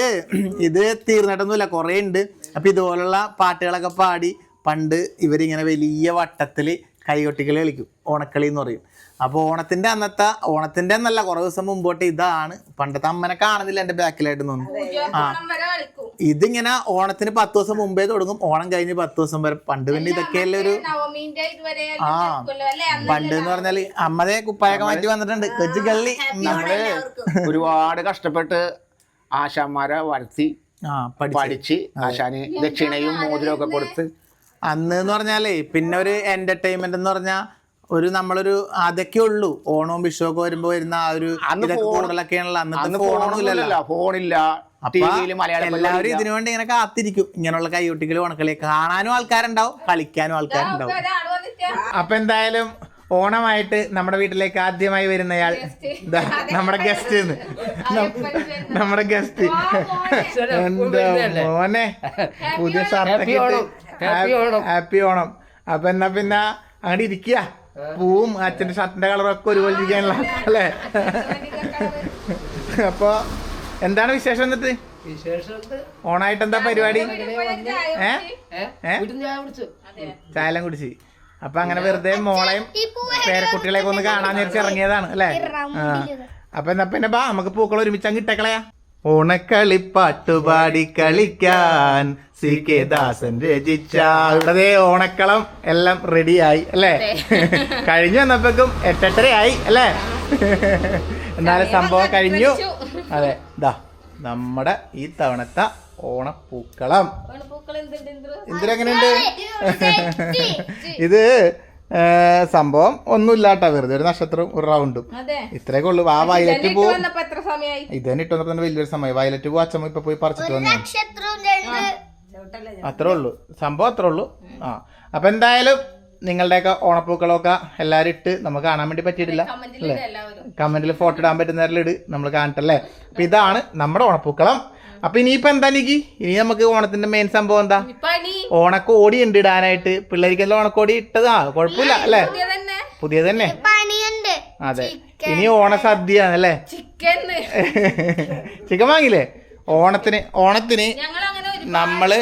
തീർന്നിട്ടൊന്നുമില്ല, കുറേ ഉണ്ട്. അപ്പൊ ഇതുപോലുള്ള പാട്ടുകളൊക്കെ പാടി പണ്ട് ഇവരിങ്ങനെ വലിയ വട്ടത്തിൽ കൈകൊട്ടിക്കളി കളിക്കും, ഓണക്കളി എന്ന് പറയും. അപ്പോൾ ഓണത്തിൻ്റെ എന്നല്ല കുറേ ദിവസം മുമ്പോട്ട് ഇതാണ്. പണ്ടത്തെ അമ്മനെ കാണുന്നില്ല എൻ്റെ ബാക്കിലായിട്ട് തോന്നുന്നു. ആ ഇതിങ്ങനെ ഓണത്തിന് 10 ദിവസം മുമ്പേ തുടങ്ങും, ഓണം കഴിഞ്ഞ് 10 ദിവസം വരെ. പണ്ട് പിന്നെ ഇതൊക്കെയല്ലേ ഒരു പണ്ട് എന്ന് പറഞ്ഞാല് അമ്മതെ കുപ്പായൊക്കെ മാറ്റി വന്നിട്ടുണ്ട് കൊച്ചു കള്ളി.
നമ്മള് ഒരുപാട് കഷ്ടപ്പെട്ട് ആശാന്മാരെ വളർത്തി പഠിച്ച് ആശാന് ദക്ഷിണയും മോതിരവും ഒക്കെ കൊടുത്ത്
അന്ന് എന്ന് പറഞ്ഞാലേ പിന്നെ ഒരു എന്റർടൈൻമെന്റ് എന്ന് പറഞ്ഞാൽ നമ്മളൊരു അതൊക്കെ ഉള്ളൂ. ഓണവും വിഷുവൊക്കെ വരുമ്പോ വരുന്ന ആ ഒരു കൂടുതലൊക്കെയാണല്ലോ. അന്നത്തെ
ഫോണില്ല.
അപ്പൊ എല്ലാവരും ഇതിനു വേണ്ടി ഇങ്ങനെ കാത്തിരിക്കും. ഇങ്ങനെയുള്ള കൈകൊട്ടിക്കലും ഓണക്കളി കാണാനും ആൾക്കാരുണ്ടാവും, കളിക്കാനും ആൾക്കാരുണ്ടാവും. അപ്പൊ എന്തായാലും ഓണമായിട്ട് നമ്മുടെ വീട്ടിലേക്ക് ആദ്യമായി വരുന്നയാൾ നമ്മുടെ ഗസ്റ്റ് എന്താ മോനെ പുതിയ ഷർട്ടൊക്കെ ഹാപ്പി ഓണം. അപ്പൊ എന്നാ പിന്നെ അങ്ങോട്ട് ഇരിക്കുക. പൂവും അച്ഛൻ്റെ ഷർട്ടിന്റെ കളറൊക്കെ ഒരുപോലെ ഇരിക്കാനുള്ള അല്ലേ? അപ്പൊ എന്താണ് വിശേഷം? എന്നിട്ട് ഓണായിട്ട് എന്താ പരിപാടി? ചായലും കുടിച്ച്. അപ്പൊ അങ്ങനെ വെറുതെ മോളെയും പേരക്കുട്ടികളെയൊക്കെ ഒന്ന് കാണാൻ വിചാരിച്ച് ഇറങ്ങിയതാണ് അല്ലേ? അപ്പൊ എന്നാ പിന്നെ ബാ നമുക്ക് പൂക്കൾ ഒരുമിച്ച് അങ്ങ് ഇട്ടക്കളയാ. ഓണക്കളിപ്പാട്ടുപാടി കളിക്കാൻ സി കെ ദാസൻ രചിച്ച ഇവിടെ ഓണക്കളം എല്ലാം റെഡിയായി അല്ലേ? കഴിഞ്ഞു വന്നപ്പോഴേക്കും 8:30 അല്ലേ? എന്നാലും സംഭവം കഴിഞ്ഞു. അതെ, ഇതാ നമ്മുടെ ഈ തവണത്തെ ഓണപ്പൂക്കളം. എന്തിനെങ്ങനെയുണ്ട്? ഇത് സംഭവം ഒന്നുമില്ല കേട്ടോ, വെറുതെ ഒരു നക്ഷത്രവും ഒരു റൗണ്ടും ഇത്രയൊക്കെ ഉള്ളു. ആ വയലറ്റ് പൂ ഇത് തന്നെ ഇട്ടു തന്നെ വലിയൊരു സമയം. വയലറ്റ് പൂ അച്ഛമ്മ ഇപ്പൊ പോയി പറിച്ചിട്ട് വന്നു. അത്രേ ഉള്ളു സംഭവം, അത്രേ ഉള്ളു. ആ അപ്പൊ എന്തായാലും നിങ്ങളുടെയൊക്കെ ഓണപ്പൂക്കളൊക്കെ എല്ലാരും ഇട്ട് നമുക്ക് കാണാൻ വേണ്ടി പറ്റിയിട്ടില്ല അല്ലേ? കമന്റിൽ ഫോട്ടോ ഇടാൻ പറ്റുന്നവരിൽ ഇട്, നമ്മൾ കാണട്ടല്ലേ. അപ്പൊ ഇതാണ് നമ്മുടെ ഓണപ്പൂക്കളം. അപ്പൊ ഇനിയിപ്പോ എന്താ നിക്ക്? ഇനി നമുക്ക് ഓണത്തിന്റെ മെയിൻ സംഭവം എന്താ? ഓണക്കോടി ഉണ്ട് ഇടാനായിട്ട്. പിള്ളേർക്കെല്ലാം ഓണക്കോടി ഇട്ടതാ, കുഴപ്പമില്ല അല്ലേ? പുതിയ തന്നെ. അതെ, ഇനി ഓണസദ്യ അല്ലേ? ചിക്കൻ വാങ്ങില്ലേ ഓണത്തിന് നമ്മള്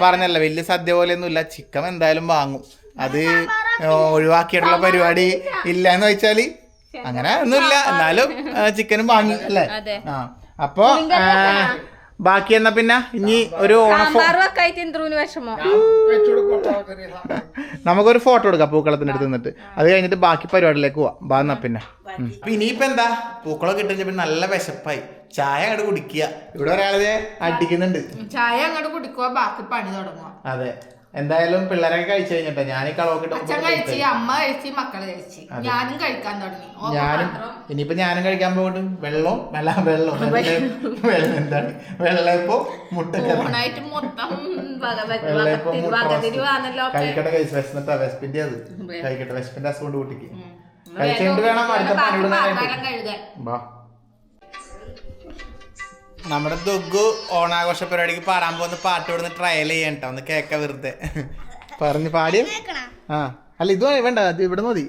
പറഞ്ഞല്ല, വലിയ സദ്യ പോലെയൊന്നും ഇല്ല. ചിക്കൻ എന്തായാലും വാങ്ങും. അത് ഒഴിവാക്കിയിട്ടുള്ള പരിപാടി ഇല്ല എന്ന് വെച്ചാല് അങ്ങനെ ഒന്നുമില്ല, എന്നാലും ചിക്കനും വാങ്ങി അല്ലേ? ആ അപ്പൊ ബാക്കി എന്നാ പിന്നെ ഇനി ഒരു നമുക്കൊരു ഫോട്ടോ എടുക്കാം പൂക്കളത്തിന്റെ അടുത്ത് നിന്നിട്ട്. അത് കഴിഞ്ഞിട്ട് ബാക്കി പരിപാടിയിലേക്ക് പോവാം. ബാന്നാ പിന്നെ ഇനിയിപ്പോ എന്താ, പൂക്കളൊക്കെ ഇട്ടു പിന്നെ നല്ല വിശപ്പായി. ചായ അങ്ങോട്ട് കുടിക്കുക. ഇവിടെ ഒരാളെ അടിക്കുന്നുണ്ട്.
ചായ അങ്ങോട്ട് കുടിക്കുക, ബാക്കി പണി തുടങ്ങുക.
അതെ, എന്തായാലും പിള്ളേരൊക്കെ കഴിച്ചു കഴിഞ്ഞിട്ടോ. ഞാൻ കളവൊക്കെ
അമ്മ കഴിച്ച് മക്കള് കഴിച്ച് ഞാനും കഴിക്കാൻ തുടങ്ങി.
ഇനിയിപ്പോ ഞാനും കഴിക്കാൻ പോകട്ടെ. വെള്ളം എന്താണ് വെള്ളയപ്പോ മുട്ടക്കറിയായിട്ട് മൊത്തം കഴിക്കട്ടെ. വിശന്നിട്ടാ, വിശപ്പിന്റെ അത് കഴിക്കട്ടെ. വിശപ്പിന്റെ അസുഖം കുട്ടിക്ക് കഴിച്ചുകൊണ്ട് വേണം അടുത്ത പണിയിടുന്ന. നമ്മുടെ ദുഗു ഓണാഘോഷ പരിപാടിക്ക് പാടാൻ പോകുന്ന പാട്ട് ഇവിടുന്ന് ട്രയൽ ചെയ്യണ്ട, ഒന്ന് കേക്ക വെറുതെ പറഞ്ഞു പാടിയ. ആ അല്ല ഇത് വേണ്ട, അത് ഇവിടെ മതി,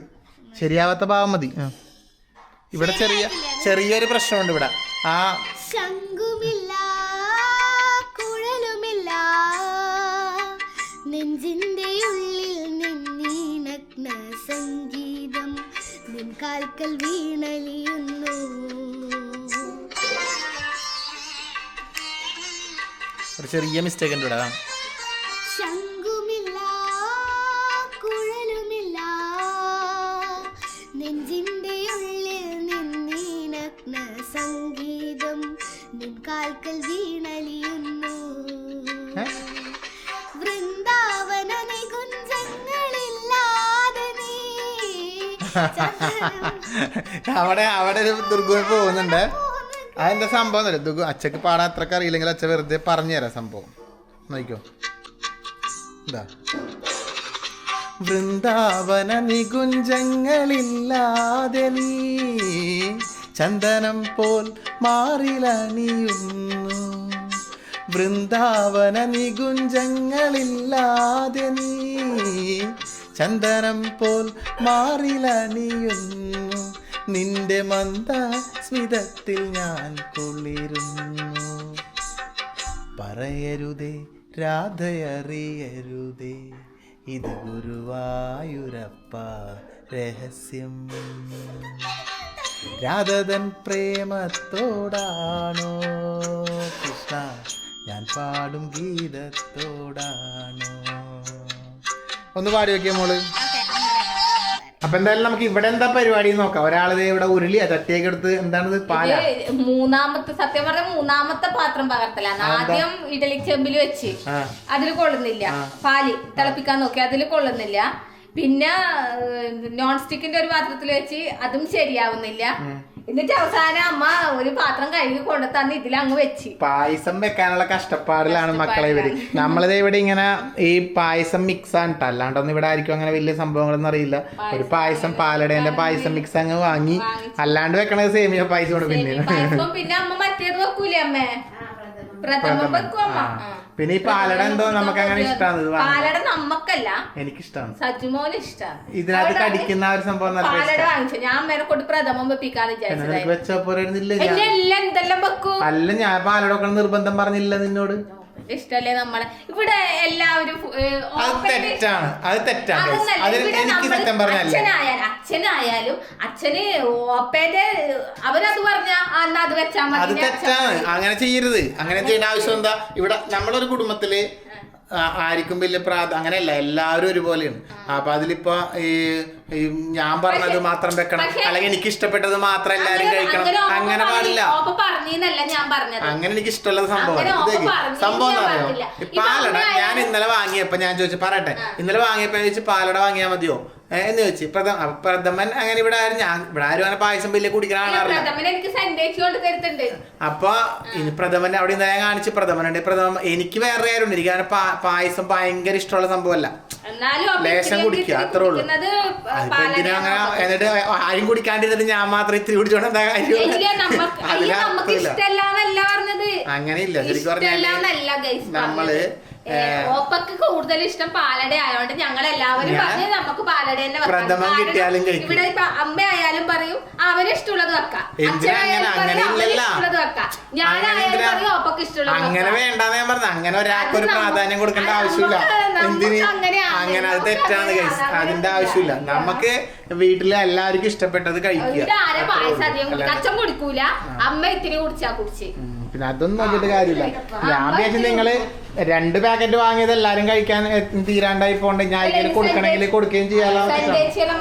ശരിയാവാത്ത ഭാവം മതി. ഇവിടെ ചെറിയൊരു പ്രശ്നമുണ്ട് ഇവിടെ. ആ
ശംഖുമില്ല കുഴലുമില്ല നെഞ്ചിന്റെ ഉള്ളിൽ നിന്നീനഗ്ന സംഗീതം നിൻ കാൽക്കൽ വീണലിയുന്നു.
ഒരു ചെറിയ മിസ്റ്റേക്ക് ഉണ്ട് ഇവിടെ.
ശംഖുമില്ല കുഴലുമില്ല നെഞ്ചിന്റെ ഉള്ളിൽ നിന്നീനഗ്ന സംഗീതം നിൻ കാൽക്കൽ വീണലിയുന്നു. വൃന്ദാവന നികുഞ്ചങ്ങളില്ലാതെ നീ
അവിടെ ഒരു ദുർഗുവിൽ പോകുന്നുണ്ട്. അതെന്താ സംഭവം എന്നല്ലേ, ദുഗു അച്ഛക്ക് പാടാൻ അത്രക്ക് അറിയില്ലെങ്കിൽ അച്ഛ വെറുതെ പറഞ്ഞുതരാം സംഭവം. നോക്കിക്കോ, എന്താ വൃന്ദാവന നികുഞ്ചങ്ങളില്ലാതെ നീ ചന്ദനം പോൽ മാറിലണിയുന്നു. വൃന്ദാവന നികുഞ്ചങ്ങളില്ലാതെ നീ ചന്ദനം പോൽ മാറിലണിയുന്നു. നിന്റെ മന്ദ സ്മിതത്തിൽ ഞാൻ കുളിരുന്നു. പറയരുതേ രാധയറിയരുതേ, ഇത് ഗുരുവായൂരപ്പ രഹസ്യം. രാധതൻ പ്രേമത്തോടാണോ കൃഷ്ണ ഞാൻ പാടും ഗീതത്തോടാണോ? ഒന്ന് പാടി വെക്കിയ മോള്. അപ്പൊ എന്തായാലും നമുക്ക് ഇവിടെ എന്താ പരിപാടി നോക്കാം. ഒരാളത് ഇവിടെ ഉരുളി ചട്ടിയൊക്കെ എടുത്ത് എന്താണിത് പാല
സത്യം പറഞ്ഞ മൂന്നാമത്തെ പാത്രം പകർത്തലാണ്. ആദ്യം ഇഡലി ചെമ്പിൽ വെച്ച് അതിൽ കൊള്ളുന്നില്ല, പാല് തിളപ്പിക്കാൻ നോക്കി അതിൽ കൊള്ളുന്നില്ല. പിന്നെ നോൺ സ്റ്റിക്കിന്റെ ഒരു പാത്രത്തിൽ വെച്ച് അതും ശരിയാവുന്നില്ല. എന്നിട്ട് അവസാനം അമ്മ ഒരു പാത്രം കഴുകി കൊണ്ടു തന്ന് ഇതിലങ്ങ് വെച്ച്.
പായസം വെക്കാനുള്ള കഷ്ടപ്പാടിലാണ് മക്കളെ ഇവര്. നമ്മളിത് ഇവിടെ ഇങ്ങനെ ഈ പായസം മിക്സ് ആണ് കേട്ടോ, അല്ലാണ്ടൊന്നും ഇവിടെ ആയിരിക്കും അങ്ങനെ വലിയ സംഭവങ്ങളൊന്നും അറിയില്ല. ഒരു പായസം പാലടേന്റെ പായസം മിക്സ് അങ്ങ് വാങ്ങി, അല്ലാണ്ട് വെക്കണത് സേമിയ പായസം കൊണ്ട്. പിന്നെ
അമ്മ മറ്റേത് വെക്കൂലേ അമ്മേ, പ്രഥമൻ വെക്കും അമ്മ.
പിന്നെ ഈ പാലട എന്തോ നമുക്ക് അങ്ങനെ ഇഷ്ടമാണ്.
പാലട നമ്മക്കല്ല,
എനിക്കിഷ്ടമാണ്.
സജുമോന് ഇഷ്ടമാണ്.
ഇതിനകത്ത് കടിക്കുന്ന ഒരു സംഭവം നല്ല
പാലട വാങ്ങിച്ചു. ഞാൻ അമ്മേനെ കൊണ്ട് പ്രഥമം വെപ്പിക്കാന്ന് വിചാരിച്ചത്.
വെച്ചാ പോരായിരുന്നില്ല.
എല്ലാം എന്തെല്ലാം വെക്കും.
അല്ല ഞാൻ പാലട വെക്കണം നിർബന്ധം പറഞ്ഞില്ല നിന്നോട്.
ഇഷ്ടല്ലേ നമ്മളെ ഇവിടെ എല്ലാവരും
അത് തെറ്റാണ്, അത് തെറ്റാണ്. എനിക്ക് സത്യം പറഞ്ഞല്ല.
അച്ഛനായാലും അച്ഛന് ഓപ്പേന്റെ അവരത് പറഞ്ഞ അന്ന് അത് വെച്ചാ
അത്
മതി.
തെറ്റാണ്, അങ്ങനെ ചെയ്യരുത്. അങ്ങനെ ചെയ്യേണ്ട ആവശ്യം എന്താ? ഇവിടെ നമ്മളൊരു കുടുംബത്തില് ആർക്കും വലിയ അങ്ങനെയല്ല, എല്ലാവരും ഒരുപോലെയാണ്. അപ്പൊ അതിലിപ്പോ ഈ ഞാൻ പറഞ്ഞത് മാത്രം വെക്കണം, അല്ലെങ്കിൽ എനിക്ക് ഇഷ്ടപ്പെട്ടത് മാത്രം എല്ലാരും കഴിക്കണം, അങ്ങനെ പാടില്ല. അങ്ങനെ എനിക്ക് ഇഷ്ടമുള്ള സംഭവം സംഭവം എന്ന് പറയുമോ? പാലട ഞാൻ ഇന്നലെ വാങ്ങിയപ്പോ ഞാൻ ചോദിച്ചു, പറയട്ടെ, ഇന്നലെ വാങ്ങിയപ്പോ ചോദിച്ചു പാലട വാങ്ങിയാൽ മതിയോ എന്ന് ചോദിച്ചു. പ്രഥമൻ അങ്ങനെ ഇവിടെ ആരും അങ്ങനെ പായസം വലിയ കുടിക്കാൻ കാണാറില്ല. അപ്പൊ ഇനി പ്രഥമൻ അവിടെ ഇന്നലെ കാണിച്ച് പ്രഥമനുണ്ട്. പ്രഥമൻ എനിക്ക് വേറെ കാര്യമുണ്ട്. എനിക്ക് അങ്ങനെ പായസം ഭയങ്കര ഇഷ്ടമുള്ള സംഭവമല്ല. ലേശം കുടിക്കുക, അത്രേ ഉള്ളൂ. അതിപ്പോ എന്തിനാ അങ്ങനെ? എന്നിട്ട് ആരും കുടിക്കാണ്ടിരുന്നിട്ട് ഞാൻ മാത്രം ഇത്തിരി കുടിച്ചോണ്ട് എന്താ കാര്യം? അങ്ങനെയില്ല. ശരിക്കും പറഞ്ഞാല് നമ്മള്
ഓപ്പക്ക് കൂടുതൽ ഇഷ്ടം പാലട ആയതുകൊണ്ട് ഞങ്ങൾ എല്ലാവരും പറഞ്ഞ് നമുക്ക് പാലട തന്നെ
പ്രഥമൻ കിട്ടിയാലും കഴിക്കും.
ഇവിടെ ഇപ്പൊ അമ്മ ആയാലും പറയും അവന് ഇഷ്ടമുള്ളത് വെക്കാം, അച്ഛനായാലും ഇഷ്ടമുള്ളത് വെക്കാം, ഞാനായാലും പറയും ഓപ്പക്ക് ഇഷ്ടമുള്ളത്.
അങ്ങനെ വേണ്ടാന്ന് ഞാൻ പറഞ്ഞു. അങ്ങനെ ഒരാൾക്ക് ഒരു പ്രാധാന്യം കൊടുക്കേണ്ട ആവശ്യമില്ല. എന്തിന് അങ്ങനെ? അത് തെറ്റാണ് ഗൈസ്. അതിന്റെ ആവശ്യമില്ല. നമുക്ക് വീട്ടിലെ എല്ലാവർക്കും ഇഷ്ടപ്പെട്ടത് കഴിക്കുക.
ആരെ പായസം അധികം കുടിക്കും, അച്ഛൻ കുടിക്കൂല, അമ്മ ഇത്തിരി കുടിച്ചാ കുടിച്ച്.
പിന്നെ അതൊന്നും നോക്കിയിട്ട് കാര്യമില്ല. ഞാൻ വിചാരിച്ചു നിങ്ങള് 2 പാക്കറ്റ് വാങ്ങിയത് എല്ലാരും കഴിക്കാൻ തീരാണ്ടായി പോണ്ട്, ഞാൻ കൊടുക്കണമെങ്കിൽ കൊടുക്കുകയും ചെയ്യാലോ.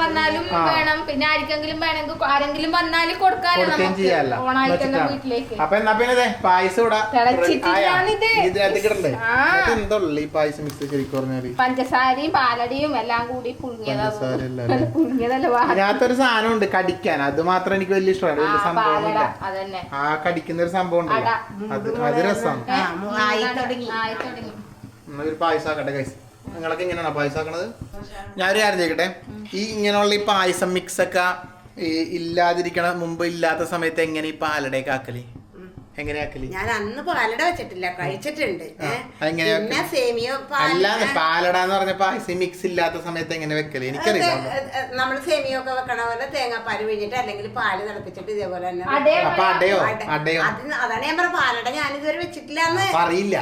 വന്നാലും വേണം, പിന്നെ ആർക്കെങ്കിലും വേണമെങ്കിൽ ആരെങ്കിലും വന്നാലും കൊടുക്കുകയും ചെയ്യാലോ.
അപ്പൊ എന്നാ പിന്നെ പായസം ഇതിനകത്ത് എന്തോള്ളു ഈ പായസം മിക്സ് ശരിക്കും പറഞ്ഞാല്
പഞ്ചസാരയും പാലടയും എല്ലാം കൂടി
ഇതിനകത്തൊരു സാധനം ഉണ്ട് കടിക്കാൻ. അത് മാത്രം എനിക്ക് വലിയ ഇഷ്ടമാണ്. വലിയ സംഭവമില്ല. ആ കടിക്കുന്ന ഒരു സംഭവം ഉണ്ട്, അത് രസമാണ്. ഒരു പായസം ആക്കട്ടെ ഗൈസ്. നിങ്ങളൊക്കെ ഇങ്ങനെയാണോ പായസം ആക്കണത്? ഞാനൊരു കാര്യം ചോദിക്കട്ടെ, ഈ ഇങ്ങനെയുള്ള ഈ പായസം മിക്സ് ഒക്കെ ഇല്ലാതിരിക്കണ മുമ്പ് ഇല്ലാത്ത സമയത്ത് എങ്ങനെ ഈ പാലടയൊക്കെ ആക്കല്? എങ്ങനെയാക്കല്?
ഞാൻ അന്ന് പാലട വെച്ചിട്ടില്ല, കഴിച്ചിട്ടുണ്ട്.
പിന്നെ
സേമിയോ
അല്ലാന്ന് പാലട എന്ന് പറഞ്ഞ പായസം മിക്സ് ഇല്ലാത്ത സമയത്ത് എങ്ങനെ വെക്കല്? എനിക്കറിയാം.
നമ്മള് സേമിയോ ഒക്കെ വെക്കണ പോലെ തേങ്ങാപ്പാല് പിഴിഞ്ഞിട്ട് അല്ലെങ്കിൽ പാല് തിളപ്പിച്ചിട്ട് ഇതേപോലെ തന്നെ.
അപ്പൊ അടയോ?
അതാണ് ഞാൻ പറഞ്ഞ പാലട ഞാനിതുവരെ വെച്ചിട്ടില്ല. അറിയില്ല.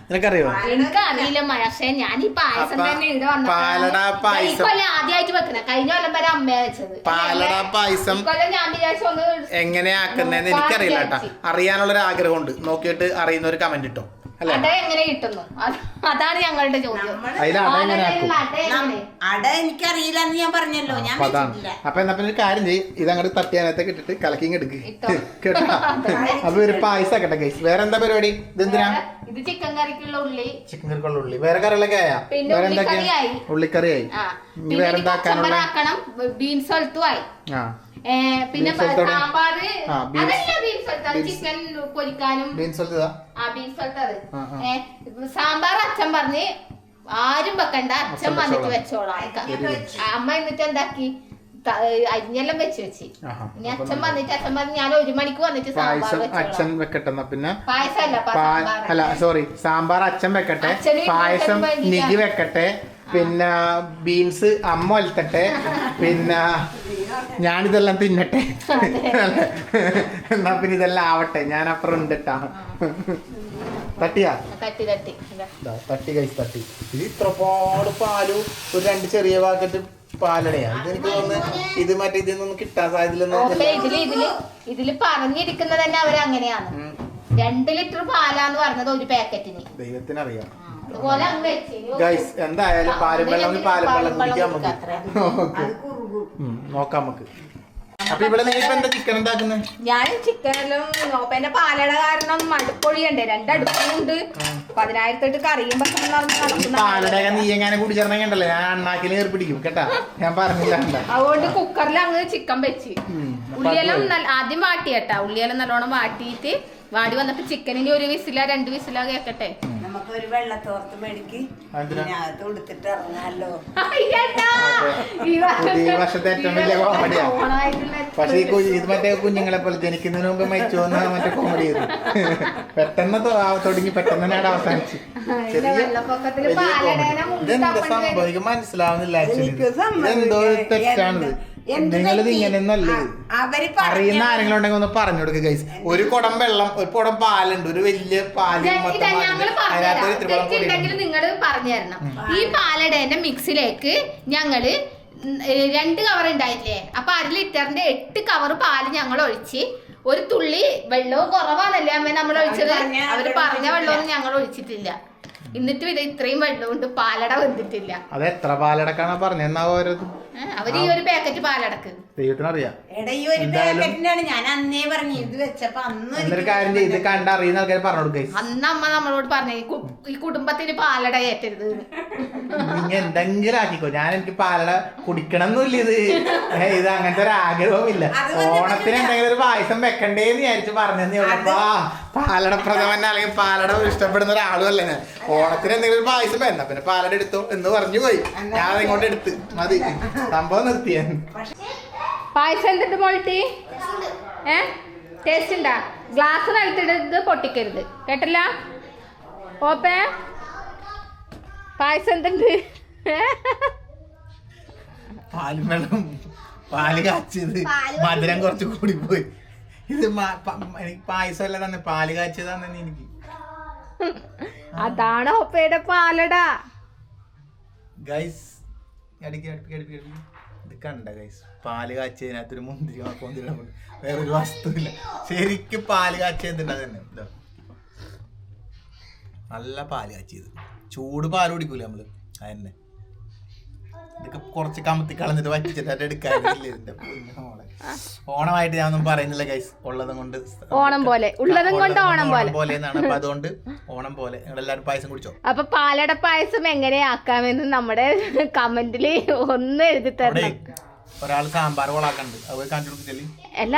നിനക്കറിയോ?
എനിക്കറിയില്ല പക്ഷേ ഞാൻ ഈ പായസം തന്നെ ഇവിടെ വന്നു.
പാലട പായസം
ആദ്യമായിട്ട് വെക്കണ. കഴിഞ്ഞ കൊല്ലം വരെ അമ്മ വെച്ചത്.
പാലട പായസം
ഞാൻ വിചാരിച്ചു ഒന്ന്
എങ്ങനെയാ ആക്കുന്നതെന്ന് എനിക്കറിയില്ല കേട്ടാ. അറിയാനുള്ളൊരു ആഗ്രഹമുണ്ട്. നോക്കിയിട്ട് അറിയുന്ന ഒരു കമന്റ് ഇട്ടോ.
അട എങ്ങനെ കിട്ടുന്നു? അതാണ് ഞങ്ങളുടെ ചോദ്യം.
അട എനിക്കറിയില്ല എന്ന് ഞാൻ പറഞ്ഞല്ലോ, ഞാൻ വെച്ചിട്ടില്ല.
അപ്പൊ എന്നാ പിന്നെ ഒരു കാര്യം ചെയ്യും, ഇതങ്ങോട്ട് തട്ടിയാനകത്തേക്ക് ഇട്ടിട്ട് കലക്കി എടുക്ക് കേട്ടോ. അപ്പൊ ഒരു പായസം ആക്കട്ടെ ഗൈസ്. വേറെ എന്താ പരിപാടി? ഇതെന്തിനാ?
ഇത് ചിക്കൻ കറിക്കുള്ള ഉള്ളി.
ചിക്കൻ കറിക്കുള്ള ഉള്ളി. വേറെ കറികളൊക്കെ ആയാ? വേറെ എന്തൊക്കെയാ? ഉള്ളിക്കറിയായി. വേറെ എന്താക്കാനുള്ള?
ബീൻസ് സൊൽത്തുമായി. പിന്നെ സാമ്പാറ് ചിക്കൻ പൊരിക്കാനും. സാമ്പാർ അച്ഛൻ പറഞ്ഞ് ആരും വെക്കണ്ട, അച്ഛൻ വന്നിട്ട് വെച്ചോളാം. അമ്മ എന്നിട്ട് എന്താക്കി അരിഞ്ഞെല്ലാം വെച്ച് ഇനി അച്ഛൻ വന്നിട്ട് അച്ഛൻ പറഞ്ഞ് ഞാൻ 1 മണിക്ക് വന്നിട്ട്
അച്ഛൻ വെക്കട്ടെ. പിന്നെ
പായസം
അല്ല സോറി, സാമ്പാർ അച്ഛൻ വെക്കട്ടെ, പായസം നിധി വെക്കട്ടെ, പിന്നെ ബീൻസ് അമ്മ വലത്തട്ടെ, പിന്നെ ഞാനിതെല്ലാം തിന്നട്ടെ. എന്നാ പിന്നെ ഇതെല്ലാം ആവട്ടെ, ഞാൻ അപ്പുറം ഉണ്ട് കേട്ടാ. തട്ടിയാ? തട്ടി കഴിച്ച് തട്ടി. ഇത് ഇത്രപാട് പാലും ഒരു 2 ചെറിയ പാക്കറ്റ് പാലടയാ. ഇതെനിക്ക് തോന്നുന്നു ഇത് മറ്റേ ഇതൊന്നും കിട്ടാൻ സാധ്യത.
ഇതില് പറഞ്ഞിരിക്കുന്നത് തന്നെ അവരങ്ങനെയാണ്. 2 ലിറ്റർ പാലാന്ന് പറഞ്ഞത് ഒരു പാക്കറ്റിന്.
ദൈവത്തിനറിയാം. ഗൈസ് എന്തായാലും പാലും വെള്ളം കുടിക്കാൻ നമുക്ക് നോക്കാം നമുക്ക്. അപ്പൊ ഇവിടെ നീ ഇപ്പൊ എന്താ ചിക്കൻ എന്താക്കുന്നത്?
ഞാൻ ചിക്കനെല്ലാം നോപ്പന്റെ പാലട കാരണം മടുപ്പൊഴിയുണ്ട്. 2 അടുപ്പുണ്ട്, 10,000 കറിയും
പാലടയൊക്കെ നീ എങ്ങനെ കുടിച്ചിറങ്ങണ്ടല്ലേ, ഞാൻ അണ്ണാക്കിൽ ഏർപ്പിടിക്കും കേട്ടാ. ഞാൻ പറഞ്ഞില്ല.
അതുകൊണ്ട് കുക്കറിൽ അങ്ങ് ചിക്കൻ വെച്ച് ഉള്ളിയെല്ലാം ആദ്യം വാട്ടി കേട്ടാ. ഉള്ളിയെല്ലാം നല്ലോണം വാട്ടിയിട്ട് വാടി വന്നിട്ട് ചിക്കനിന് 1 വിസില 2 വിസില കേക്കട്ടെ.
നമുക്കൊരു വെള്ളത്തോർത്ത് മേടിക്ക് അതിനകത്ത് കൊടുത്തിട്ട് ഇറങ്ങാലോ.
പുതിയ വർഷത്തെ ഏറ്റവും വലിയ കോമഡിയാ. പക്ഷെ ഇത് മറ്റേ കുഞ്ഞുങ്ങളെ പോലെ ജനിക്കുന്നതിന് മുമ്പ് മരിച്ചു പോകുന്ന മറ്റേ കോമഡി ചെയ്തു. പെട്ടെന്ന് തുടങ്ങി പെട്ടെന്ന് തന്നെ അവസാനിച്ചു. ഇതെന്താ സംഭവം എനിക്ക് മനസ്സിലാവുന്നില്ല. ആക്ച്വലി ഇതെന്തോ തെറ്റാണിത്. നിങ്ങളിത് ഇങ്ങനെയൊന്നല്ല. അറിയുന്ന ആരെങ്കിലും ഉണ്ടെങ്കിൽ ഒന്ന് പറഞ്ഞു കൊടുക്കുക ഗൈസ്. ഒരു കുടം വെള്ളം, ഒരു കുടം പാലുണ്ട്, ഒരു വലിയ പാല്
നിങ്ങൾ പറഞ്ഞു തരണം. ഈ പാലടേന്റെ മിക്സിലേക്ക് ഞങ്ങള് 2 കവർ ഉണ്ടായില്ലേ, അപ്പൊ 1 ലിറ്ററിന്റെ 8 കവർ പാല് ഞങ്ങൾ ഒഴിച്ച്, ഒരു തുള്ളി വെള്ളവും കുറവാണല്ലേ അമ്മ നമ്മൾ ഒഴിച്ചത്. അവര് പറഞ്ഞ വെള്ളമൊന്നും ഞങ്ങൾ ഒഴിച്ചിട്ടില്ല. എന്നിട്ടും ഇത് ഇത്രയും വെള്ളം കൊണ്ട് പാലട വന്നിട്ടില്ല.
അത് എത്ര പാലടക്കാണ് പറഞ്ഞാ ഓരോത്?
അവര് ഈ ഒരു പാക്കറ്റ് പാലടക്ക്
ദൈവത്തിനറിയാം.
ഞാൻ അന്നേ പറഞ്ഞു ഇത് വെച്ചപ്പോ
എന്തൊരു കാര്യം ചെയ്ത് കണ്ടറിയുന്ന ആൾക്കാർ പറഞ്ഞു കൊടുക്കുക.
അന്ന് അമ്മ നമ്മളോട് പറഞ്ഞ ഈ കുടുംബത്തിന് പാലട ഏറ്റരുത്.
നീ എന്തെങ്കിലും ആക്കിക്കോ, ഞാൻ എനിക്ക് പാലട കുടിക്കണം എന്നില്ല. ഇത് അങ്ങനത്തെ ഒരു ആഗ്രഹവും ഇല്ല. ഓണത്തിന് എന്തെങ്കിലും ഒരു പായസം വെക്കണ്ടേന്ന് വിചാരിച്ചു പറഞ്ഞെന്നേ ഉള്ളൂ. പാലട പ്രഥമൻ അല്ലെങ്കിൽ പാലട ഇഷ്ടപ്പെടുന്ന ഒരാളും അല്ല ഞാൻ. ഓണത്തിന് എന്തെങ്കിലും ഒരു പായസം വേണ്ട, പിന്നെ പാലട എടുത്തോ എന്ന് പറഞ്ഞു പോയി. ഞാൻ ഇങ്ങോട്ട് എടുത്ത് മതി, സംഭവം നിർത്തിയ.
പായസം എന്തിട്ട് മോൾട്ടി? ടേസ്റ്റ് ഉണ്ടാ? ഗ്ലാസ് നിലത്തിടരുത്, പൊട്ടിക്കരുത്, കേട്ടല്ല? ഓപ്പേ പായസം എന്തുണ്ട്?
പാലും വെള്ളം, പാല് കാച്ചത്, മധുരം കുറച്ച് കൂടി പോയി. ഇത് എനിക്ക് പായസം അല്ല തന്നെ, പാല് കാച്ചതാന്ന് എനിക്ക്.
അതാണ് ഓപ്പയുടെ പാലട
ഗൈസ്. ഇത് കണ്ട ഗൈസ്, പാല് കാച്ചതിനകത്തൊരു മുന്തിരി വേറൊരു വസ്തുവില്ല. ശരിക്കും പാല് കാച്ചത് തന്നെ. നല്ല പാല് കാച്ചിയത്, ചൂട് പാല് കുടിക്കൂല നമ്മള്. അതന്നെ ഇതൊക്കെ കുറച്ച് കമത്തി കളഞ്ഞിട്ട് വറ്റിച്ചിട്ട് എടുക്കാനില്ല. ഇതിന്റെ ഓണമായിട്ട് ഞാനൊന്നും പറയുന്നില്ല ഗൈസ്. ഉള്ളതും കൊണ്ട്
ഓണം പോലെ, ഉള്ളതും കൊണ്ട് ഓണം പോലെ
എന്നാണ്. അപ്പൊ അതുകൊണ്ട് ഓണം പോലെ നിങ്ങളെല്ലാരും പായസം കുടിച്ചോ.
അപ്പൊ പാലട പായസം എങ്ങനെയാക്കാമെന്ന് നമ്മുടെ കമന്റില് ഒന്ന് എഴുതി തരണം.
ഒരാൾ സാമ്പാർ കൊളാക്കണ്ട്, അത് കാണിച്ചു കൊടുക്കില്ലേ?
അല്ല,